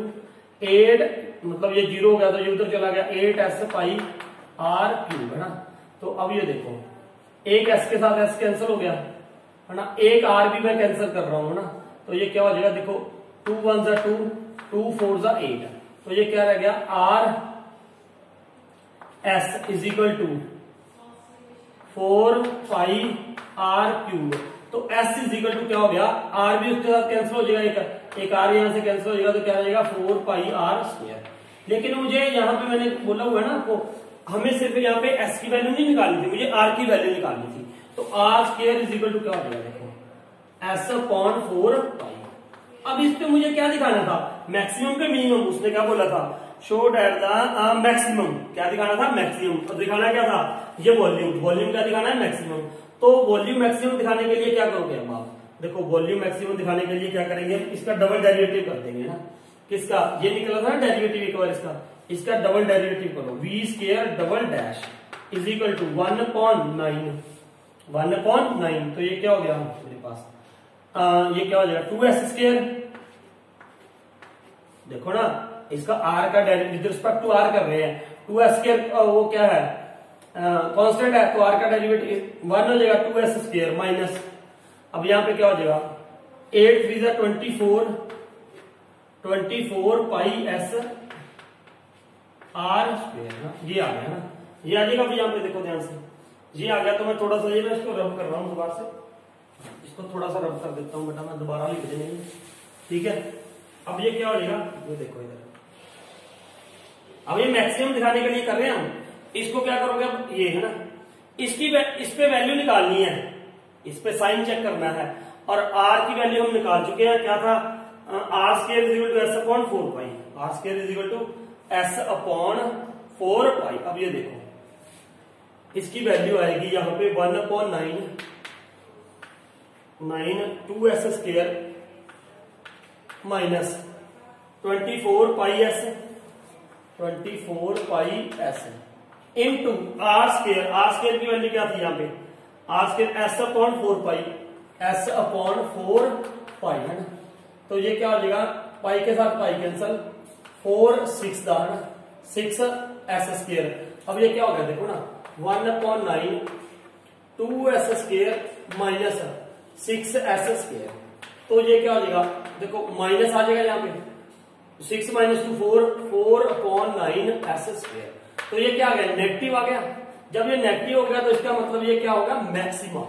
[SPEAKER 1] 8, मतलब ये 0 हो गया तो ये उधर चला गया 8s पाई आर क्यूब है ना। तो अब ये देखो एक s के साथ s कैंसिल हो गया है ना, एक r भी मैं कैंसिल कर रहा हूं ना, तो ये क्या हो जाएगा देखो 2 1 2 2 4 8, तो ये क्या रह गया r s is equal to 4 pi r cube, तो s इज इक्वल टू क्या हो गया r भी उसके साथ कैंसिल हो जाएगा, एक r यहां से कैंसिल हो जाएगा तो क्या रहेगा 4 पाई r स्क्वायर। लेकिन मुझे यहाँ पे मैंने बोला हुआ है ना आपको, हमें सिर्फ यहाँ पे s की वैल्यू नहीं निकालनी थी, मुझे r की वैल्यू निकालनी थी, तो r square is equal to क्या हो जाएगा देखो s अपॉन 4 पाई। अब इस पे मुझे क्या दिखाना था मैक्सिमम पे मिनिमम, उसने क्या बोला था शो डेट द मैक्सिमम, क्या दिखाना था मैक्सिमम, तो दिखाना क्या था ये वॉल्यूम क्या दिखाना है मैक्सिमम, तो वॉल्यूम मैक्सिमम दिखाने के लिए क्या करोगे अब आप देखो, वॉल्यूम मैक्सिमम दिखाने के लिए क्या करेंगे, इसका डबल डेरिवेटिव कर देंगे ना, किसका ये निकला था ना डेरिवेटिव एक बार इसका डबल डेरिवेटिव करो, V square double dash is equal to 1/9, तो ये क्या हो गया मेरे पास ये क्या हो जाएगा 2s स्क्वायर, देखो ना इसका r का derivative with respect to r कर रहे हैं, 2s स्क्वायर वो क्या है कांस्टेंट है, तो r का डेरिवेटिव 1 हो जाएगा 2s स्क्वायर माइनस, अब यहाँ पे क्या हो जाएगा 8 3 24 पाई s r स्क्वायर, ये आ गया ना, ये आ जाएगा। अब यहाँ पे देखो ध्यान से ये आ गया, तो मैं थोड़ा सा ये मैं इसको रब कर रहा हूँ दोबारा से, इसको थोड़ा सा रब कर देता हूँ बेटा, मैं दोबारा लिख देने, ठीक है। अब ये क्या हो जाएगा ये देखो इधर, अब ये मैक्सिमम दिखाने के लिए कर रहे हैं हम, इसको क्या करोगे अब ये है ना, इस पे वैल्यू निकालनी है, इस पे साइन चेक करना है, और r की वैल्यू हम निकाल चुके हैं, क्या था r square is equal to s upon 4 pi, r square is equal to s upon 4 pi. अब ये देखो इसकी वैल्यू आएगी यहाँ पे 1/9 2s square minus 24 pi s 24 pi S into R square. R square की वैल्यू क्या थी यहाँ पे, R square S upon 4 pi, एस अपॉन 4 पाई है ना। तो ये क्या हो जाएगा, पाई के साथ पाई कैंसल, 4 6 दा है ना, 6 एस स्केयर। अब ये क्या हो गया देखो ना, 1/9 2 S square minus 6 S square. तो ये क्या हो जाएगा देखो, माइनस आ जाएगा यहाँ पे, 6 माइनस 2 4, 4/9 एस स्केयर। तो ये क्या आ गया, नेगेटिव आ गया। जब ये नेगेटिव हो गया तो इसका मतलब ये क्या होगा, मैक्सिमम।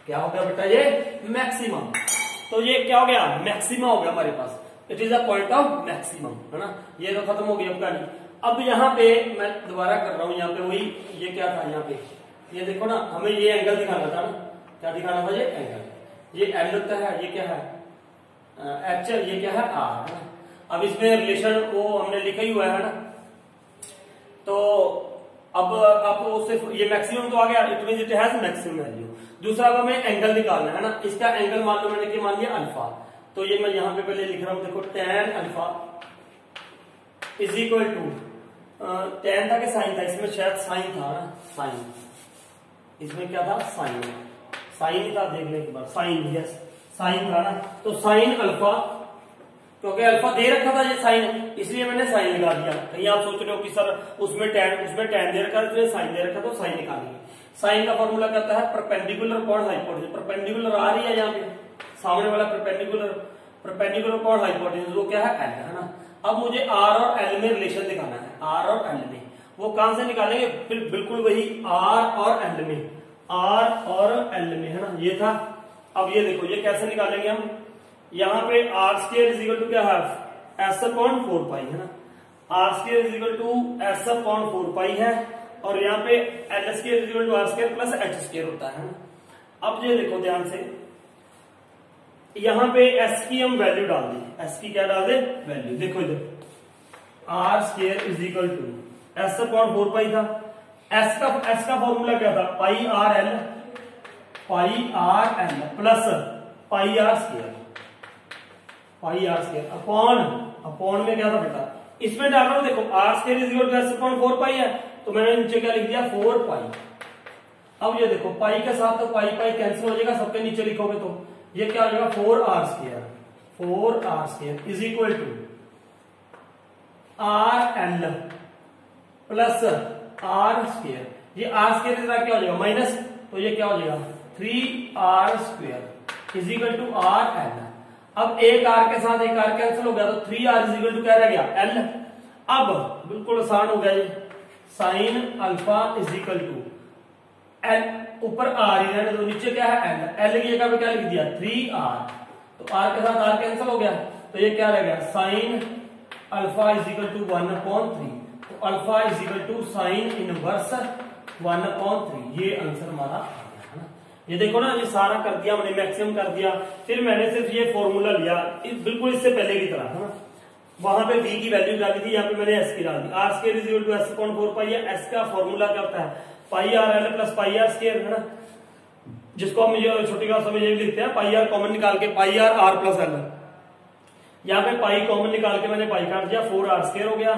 [SPEAKER 1] क्या हो गया बेटा, ये मैक्सिमम। तो ये क्या हो गया, मैक्सिमम हो गया हमारे पास, it is a point of maximum है ना। ये तो खत्म हो गई अब कहानी। अब यहाँ पे मैं दोबारा कर रहा हूं, यहाँ पे वही, ये क्या था यहाँ पे, ये देखो ना, हमें ये एंगल दिखाना था ना, क्या दिखाना था, ये एंगल, ये एल होता है, ये क्या है एच, ये क्या है आर है ना। अब इसमें रिलेशन वो हमने लिखा ही हुआ है ना, तो अब उससे ये मैक्सिमम तो आ गया, it means it has maximum value. दूसरा अब हमें एंगल निकालना है ना, इसका एंगल मान लो मैंने मान लिया अल्फा। तो ये मैं यहां पे पहले लिख रहा हूं, देखो tan alpha is equal to, tan था कि साइन था, इसमें शायद साइन था ना, साइन, इसमें क्या था, साइन, साइन था, देखने के बाद साइन, यस साइन था ना। तो साइन अल्फा, क्योंकि अल्फा दे रखा था ये साइन, इसलिए मैंने साइन लगा दिया। कहीं आप सोच रहे हो कि सर उसमें tan दे रखा है, साइन दे रखा, तो साइन निकालेंगे। साइन का फॉर्मूला कहता है परपेंडिकुलर अपॉन हाइपोटेन्यूज। परपेंडिकुलर आ रही है यहाँ पे, सामने वाला परपेंडिकुलर अपॉन हाइपोटेन्यूज, वो क्या है, एल है ना। अब मुझे आर और एल में रिलेशन दिखाना है, आर और एल में। वो कहां से निकालेंगे, बिल्कुल वही आर और एल में, आर और एल में है ना, ये था। अब ये देखो, ये कैसे निकालेंगे हम, यहाँ पे R square is equal to क्या है, एस अपॉन 4 पाई है ना, R square is equal to S upon 4 pi है, और यहाँ पे L square is equal to are square plus H square होता है ना। अब ये देखो ध्यान से, यहाँ पे एस की हम वैल्यू डाल दें, एस की क्या डाल दें, वैल्यू। देखो इधर R square is equal to S upon 4 pi था, एस का फॉर्मूला क्या था, pi are L plus pi are square, pi are square upon में क्या था बेटा, इसमें डाल रहा हूं, देखो R square is equal to S upon 4 pi है, तो मैंने नीचे क्या लिख दिया, 4 पाई। अब ये देखो, पाई के साथ तो पाई पाई कैंसिल हो जाएगा, सबके नीचे लिखोगे तो ये क्या हो जाएगा, 4 R square is equal to R L plus are square. ये आर स्क्वायर की तरह क्या हो जाएगा, माइनस, तो ये क्या हो जाएगा, 3 R square is equal to R L. अब एक आर के साथ एक आर कैंसिल हो गया, तो 3 आर इज इक्वल टू क्या रह गया, एल। अब बिल्कुल आसान हो गया ये, sine alpha is equal to L, ऊपर आर ही रहने दो, नीचे क्या है, एल, एल की जगह पे क्या लिख दिया, 3 आर, तो आर के साथ आर कैंसिल हो गया, तो ये क्या रह गया, sine alpha is equal to 1/3, तो alpha is equal to sine inverse 1/3। ये आंसर हमारा आ गया है ना। ये देखो ना, ये सारा कर दिया हमने, मैक्सिमम कर दिया, फिर मैंने सिर्फ ये फॉर्मूला लिया, बिल्कुल इससे पहले की तरह है ना। वहां पे बी की वैल्यू डाली थी, यहाँ पे मैंने एस की डाल दी, R square is equal to S upon 4 pi है। एस का फॉर्मूला क्या होता है, pi are L plus pi are square है ना, जिसको हम ये छोटी क्लास में ये भी लिखते हैं, पाई आर कॉमन निकाल के पाई आर आर प्लस एल। यहाँ पे पाई कॉमन निकाल के मैंने पाई काट दिया, 4 आर स्क्वायर हो गया,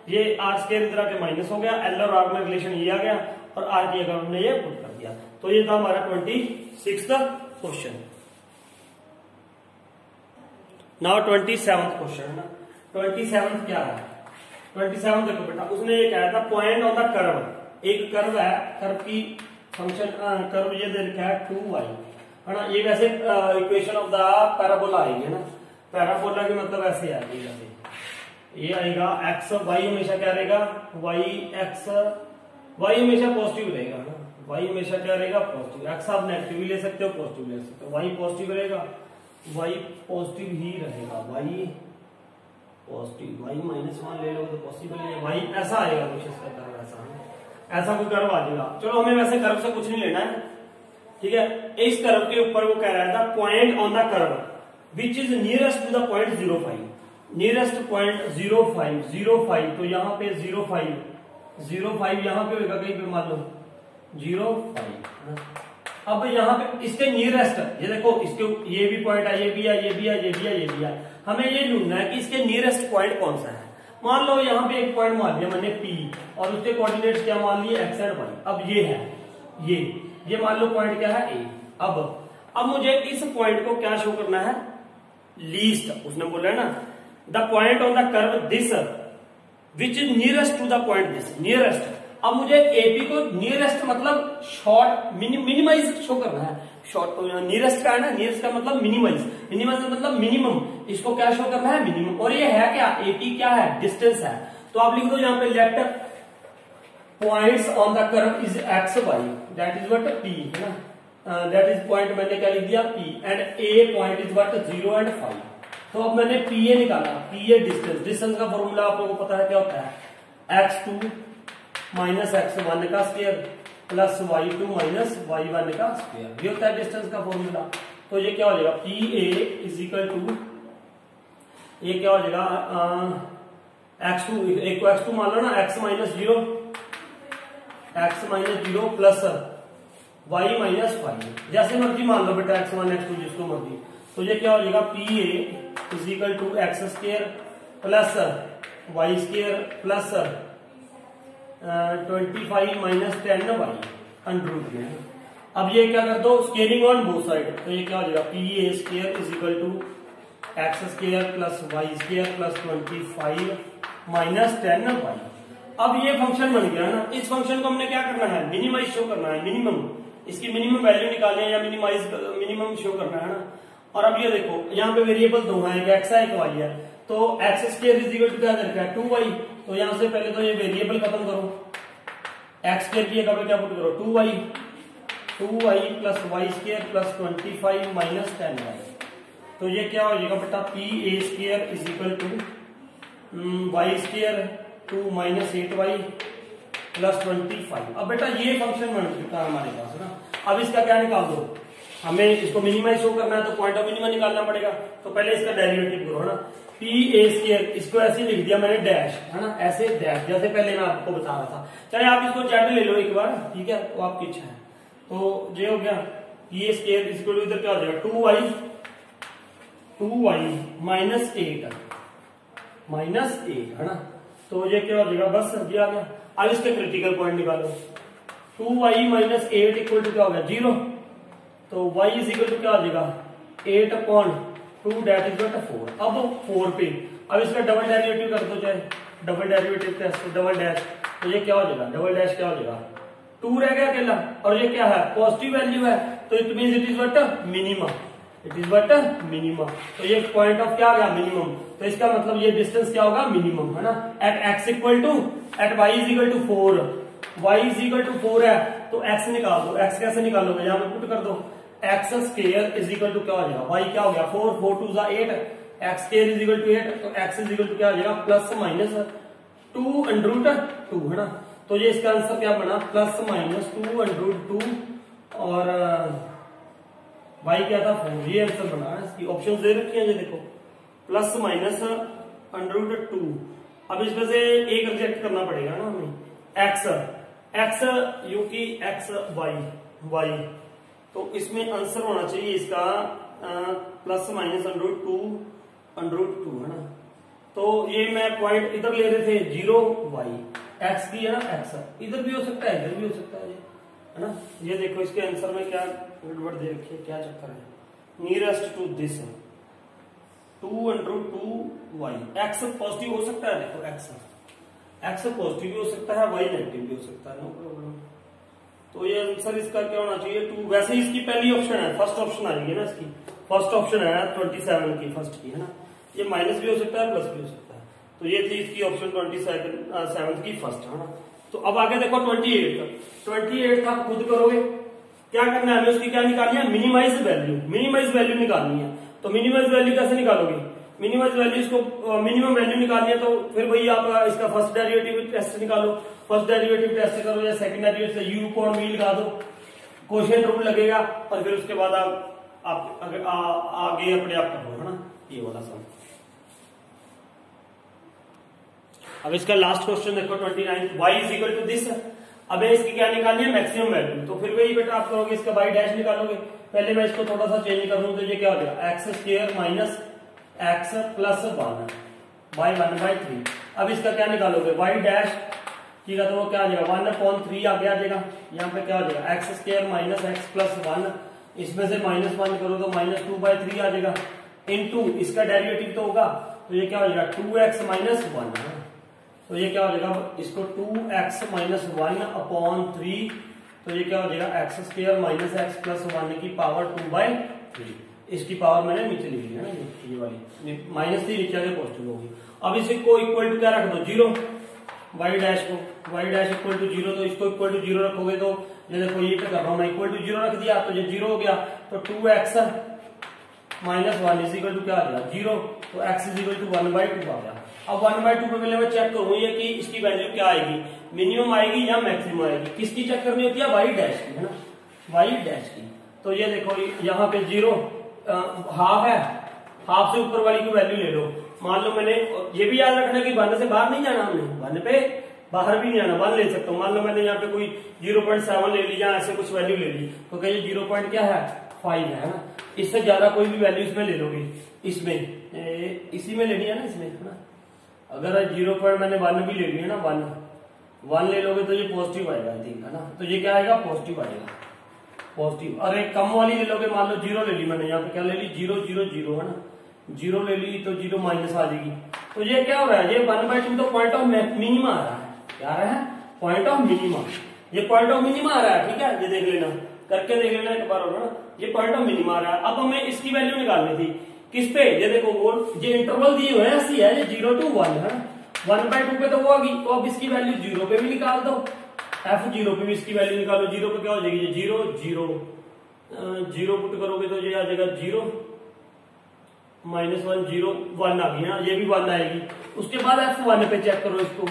[SPEAKER 1] ये आर स्क्वायर इधर आके माइनस हो गया, एल और आर में रिलेशन ये आ गया, और आर की जगह हमने ये पुट कर दिया। तो ये था हमारा 26वां क्वेश्चन। नाउ 27वां क्वेश्चन है ना। 27 क्या है, 27 देखो बेटा, उसने ये कहा था पॉइंट ऑन द कर्व। एक कर्व है, कर्व की फंक्शन, कर्व ये दे रखा है 2y है ना। ये वैसे इक्वेशन ऑफ द पैराबोला आएगी ना, पैराबोला की मतलब ऐसे आएगी, जैसे ये आएगा एक्स, वाई हमेशा क्या रहेगा, वाई एक्स, वाई हमेशा पॉजिटिव रहेगा ना, वाई हमेशा क्या रहेगा, पॉजिटिव। एक्स आप नेगेटिव भी ले सकते हो, पॉजिटिव ले सकते हो, वाई पॉजिटिव रहेगा, वाई पॉजिटिव ही रहेगा, वाई पॉजिटिव, वाई -1 ले लो तो पॉसिबल है, वाई ऐसा आएगा कुछ इसका कर्व, ऐसा कोई कर्व आ जाएगा। चलो हमें वैसे कर्व से कुछ नहीं लेना है, ठीक है। इस कर्व के ऊपर वो कह रहा था point on the curve which is nearest to the point 05, nearest point 05, तो यहाँ पे 05 यहाँ पे होगा, कहीं पे मान लो 05। अब यहाँ पे इसके नियरेस्ट, ये देखो इसके ये भी पॉइंट है, ये भी है, ये भी है, ये भी है, ये भी है, हमें ये ढूंढना है कि इसके नियरेस्ट पॉइंट कौन सा है। मान लो यहाँ पे एक पॉइंट मान लिया मैंने P और उसके कोऑर्डिनेट्स क्या मान लिए x एंड y। अब ये है ये मान लो पॉइंट क्या है A। अब मुझे इस पॉइंट को क्या शो करना है, लीस्ट। उसने बोला है ना the point on the curve this which is nearest to the point this, nearest. अब मुझे AP को नियरेस्ट मतलब शॉर्ट मिनिमाइज शो करना है। शॉर्ट नियरेस्ट का है ना, नियरेस्ट का मतलब मिनिमाइज, मिनिमाइज मतलब मिनिमम। इसको क्या शो करना है, मिनिमम। और ये है क्या, AP क्या है, डिस्टेंस है। तो आप लिख दो यहाँ पे let points on the curve is X Y, that is what P है ना, दैट इज पॉइंट मैंने क्या लिख दिया P and A point is what 0 and 5। तो अब मैंने PA निकाला, PA डिस्टेंस का फॉर्मूला आप लोगों को पता है क्या होता है, x2 माइनस x1 का square plus y2 minus y1 का स्क्वायर, ये होता है डिस्टेंस का फॉर्मूला। तो ये क्या हो जाएगा, PA इज इक्वल टू, ये क्या हो जाएगा x2, एक को x2 मान लो ना, x minus 0 plus y minus 5, जैसे मर्जी मान लो बेटा x1 x2 जिसको मर्जी। तो ये क्या हो जाएगा, PA is equal to x square plus Y square plus 25 minus 10 Y under में। अब ये क्या कर दो, स्केलिंग ऑन बोथ साइड। तो ये क्या हो जाएगा, PA square is equal to x square plus Y square plus 25 minus 10 Y. अब ये फंक्शन बन गया ना, इस फंक्शन को हमने क्या करना है, मिनिमाइज शो करना है, मिनिमम, इसकी मिनिमम वैल्यू निकालनी है या मिनिमम शो करना है ना। और अब ये देखो यहाँ पे वेरिएबल दो है, एक एक्स है एक वाई है। तो X square is equal to क्या करके 2y। तो यहाँ से पहले तो ये वेरिएबल खत्म करो, एक्स स्क्वायर की जगह पे क्या पुट करो 2y plus Y square plus 25 minus 10y। तो ये क्या हो जाएगा बेटा, PA square is equal to Y square 2 minus 8y plus 25। अब बेटा ये फंक्शन बन चुका है हमारे पास ना। अब इसका क्या निकाल दो, हमें इसको मिनिमाइज शो करना है तो पॉइंट ऑफ मिनिमम निकालना पड़ेगा। तो पहले इसका डेरिवेटिव करो है ना, PA स्क्वायर, इसको ऐसे लिख दिया मैंने डैश है ना, ऐसे डैश, जैसे पहले मैं आपको बता रहा था। चाहे आप इसको जेड ले लो एक बार, ठीक है, वो आपकी इच्छा है। तो ये हो गया PA स्क्वायर इसको इधर क्या हो जाएगा 2y माइनस 8 है ना। तो ये क्या हो जाएगा, बस ये आ गया। अब इसके क्रिटिकल पॉइंट निकालो, 2y माइनस 8 इक्वल टू क्या हो गया 0। तो y इज इक्वल टू क्या हो जाएगा 8/2 डेट इज व्हाट 4। अब 4 पे अब इसका डबल डेरिवेटिव कर दो, चाहे double derivative test double dash. तो ये क्या हो जाएगा, डबल डैश क्या हो जाएगा 2 रह गया अकेला, और ये क्या है पॉजिटिव वैल्यू है, तो it means it is what minimum, it is what minimum. तो ये पॉइंट ऑफ क्या आ गया मिनिमम। तो इसका मतलब ये डिस्टेंस क्या होगा मिनिमम है ना। Eight x equal to eight y is equal to 4, y is equal to 4 है तो x निकाल दो। x कैसे निकालोगे, यहाँ पे पुट कर दो, X square is equal to क्या हो जाएगा, y क्या हो गया 4, 4 2 8, X square is equal to 8, तो x इज इक्वल टू क्या हो जाएगा प्लस माइनस 2 अंडर रूट 2 है ना। तो ये इसका आंसर क्या बना, प्लस माइनस 2 अंडर रूट 2 और y क्या था 4, ये आंसर बना है। इसकी ऑप्शन दे रखी है, ये देखो प्लस माइनस अंडर रूट 2। अब इसमें से एक रिजेक्ट करना पड़ेगा ना हमें, x यू की x y, तो इसमें आंसर होना चाहिए इसका प्लस माइनस अंडर रूट 2 है ना। तो ये मैं पॉइंट इधर ले रहे थे 0 y, x की है ना x, इधर भी हो सकता है इधर भी हो सकता है ना। ये देखो इसके आंसर में क्या गड़बड़ दे रखी है, क्या चक्कर है, nearest to this 2 under root 2 y, x positive हो सकता है, देखो x पॉजिटिव भी हो सकता है, y नेगेटिव भी हो सकता है, नो प्रॉब्लम। तो ये आंसर इसका क्या होना चाहिए 2। वैसे इसकी पहली ऑप्शन है, फर्स्ट ऑप्शन आएगी ना, इसकी फर्स्ट ऑप्शन है 27 की, फर्स्ट की है ना। ये माइनस भी हो सकता है प्लस भी हो सकता है, तो ये थी इसकी ऑप्शन 27 की फर्स्ट है ना। तो अब आगे देखो 28 था, खुद करोगे क्या करना है, हमें उसकी क्या निकालनी है मिनिमाइज वैल्यू निकालनी है। तो मिनिमाइज वैल्यू कैसे निकालोगे, मिनिमाइज वैल्यू इसको मिनिमम वैल्यू निकालनी है, तो फिर वही आप इसका फर्स्ट डेरिवेटिव टेस्ट निकालो, फर्स्ट डेरिवेटिव टेस्ट करो या सेकंड डेरिवेटिव से u कोण v लगा दो, क्वोशिएंट रूल लगेगा, और फिर उसके बाद आप आगे अपने आप करो है ना, ये वाला सम। अब इसका लास्ट क्वेश्चन देखो 29, y is equal to this. अब इसकी क्या निकालनी है मैक्सिमम वैल्यू, तो फिर वही बेटा आप करोगे इसका y डैश निकालोगे। पहले मैं इसको थोड़ा सा चेंज कर लूं, तो ये क्या हो गया x square minus x plus 1 by 1/3 अब इसका क्या निकालोगे y डैश, ठीक है, तो वो क्या आ जाएगा 1/3 आगे आ जाएगा। यहाँ पे क्या हो जाएगा x square minus x plus 1, इसमें से -1 करो तो -2/3 आ जाएगा, इनटू इसका डेरिवेटिव तो होगा, तो ये क्या हो जाएगा 2x माइनस 1, तो ये क्या हो जाएगा इसको 2x माइनस 1/3, तो ये क्या हो जाएगा x square minus x plus 1 की पावर 2/3, इसकी पावर मैंने नीचे लिख ली है ना, ये वाली -3 नीचे आगे पॉजिटिव होगी। अब इसको इक्वल टू क्या रख दो 0, y डैश को, y डैश इक्वल टू 0, तो इसको इक्वल टू 0 रखोगे तो ये देखो ये क्या कर रहा हूं मैं, इक्वल टू 0 रख दिया तो ये 0 हो गया, तो 2x minus 1 is equal to क्या आ गया 0, तो x इज इक्वल टू 1/2 आ गया। अब 1/2 पे पहले मैं चेक करूँ ये कि इसकी वैल्यू क्या आएगी, मिनिमम आएगी या मैक्सिमम आएगी, किसकी चेक करनी होती है y डैश की, है ना, y डैश की। तो ये देखो यहाँ पे 0 हाफ है, हाफ से ऊपर वाली की वैल्यू ले लो, मान लो मैंने ये भी याद रखना कि 1 से बाहर नहीं जाना, हमने 1 पे बाहर भी नहीं आना, 1 ले सकता हूँ। मान लो मैंने यहाँ पे कोई 0.7 ले ली या ऐसे कुछ वैल्यू ले ली, तो क्या ये 0 पॉइंट क्या है 5 है ना, इससे ज्यादा कोई भी वैल्यू इसमें ले लोगे, इसमें इसी में लेनी है ना, इसमें है ना, अगर 0 पॉइंट मैंने 1 भी ले लिया ना, 1 ले लोगे तो ये पॉजिटिव आएगा आई थिंक, है ना, तो ये क्या आएगा पॉजिटिव आएगा, पॉजिटिव। और एक कम वाली ले लोगे, मान लो 0 ले ली मैंने, यहाँ पे क्या ले ली 0 0 0 है ना, 0 ले ली तो 0 माइनस आ जाएगी, तो ये क्या हो रहा है, ये 1/2 तो पॉइंट ऑफ मिनिमा आ रहा है, क्या आ रहा है पॉइंट ऑफ मिनिमा, ये पॉइंट ऑफ मिनिमा आ रहा है, ठीक है, ये देख लेना, करके देख लेना एक बार, होगा ना, ये पॉइंट ऑफ मिनिमा आ रहा है। अब हमें इसकी वैल्यू निकालनी थी किस पे, ये देखो वो ये इंटरवल दिए हुए हैं ऐसी है, ये 0 to 1 है, 1/2 पे तो वो होगी, तो अब इसकी वैल्यू 0 पे भी निकाल दो, f0 पे भी इसकी वैल्यू निकालो, 0 पे क्या हो जाएगी, ये 0 0 0 पुट करोगे तो ये आ जाएगा 0 -1 0 1 आ गई ना, ये भी 1 आएगी। उसके बाद f1 पे चेक करो इसको,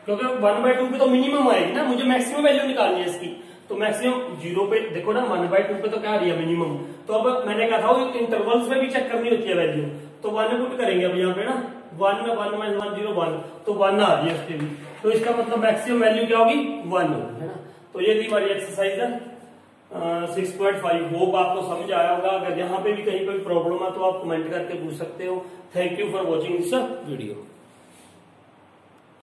[SPEAKER 1] क्योंकि 1/2 पे तो मिनिमम आएगी ना, मुझे मैक्सिमम वैल्यू निकालनी है इसकी, तो मैक्सिमम 0 पे देखो ना, 1/2 पे तो क्या आ रही है मिनिमम, तो अब मैंने कहा था इंटरवल्स में भी चेक करनी होती है वैल्यू, तो 1 पुट करेंगे अब यहाँ पे ना, 1 में 1 -1 0 1, तो 1 आ रही है उसके भी, तो इसका मतलब मैक्सिमम वैल्यू क्या होगी 1 होगी, है ना। तो ये थी हमारी एक्सरसाइज है 6.5, होप आपको समझ आया होगा। अगर यहाँ पे भी कहीं पे प्रॉब्लम है तो आप कमेंट करके पूछ सकते हो। Thank you for watching this video.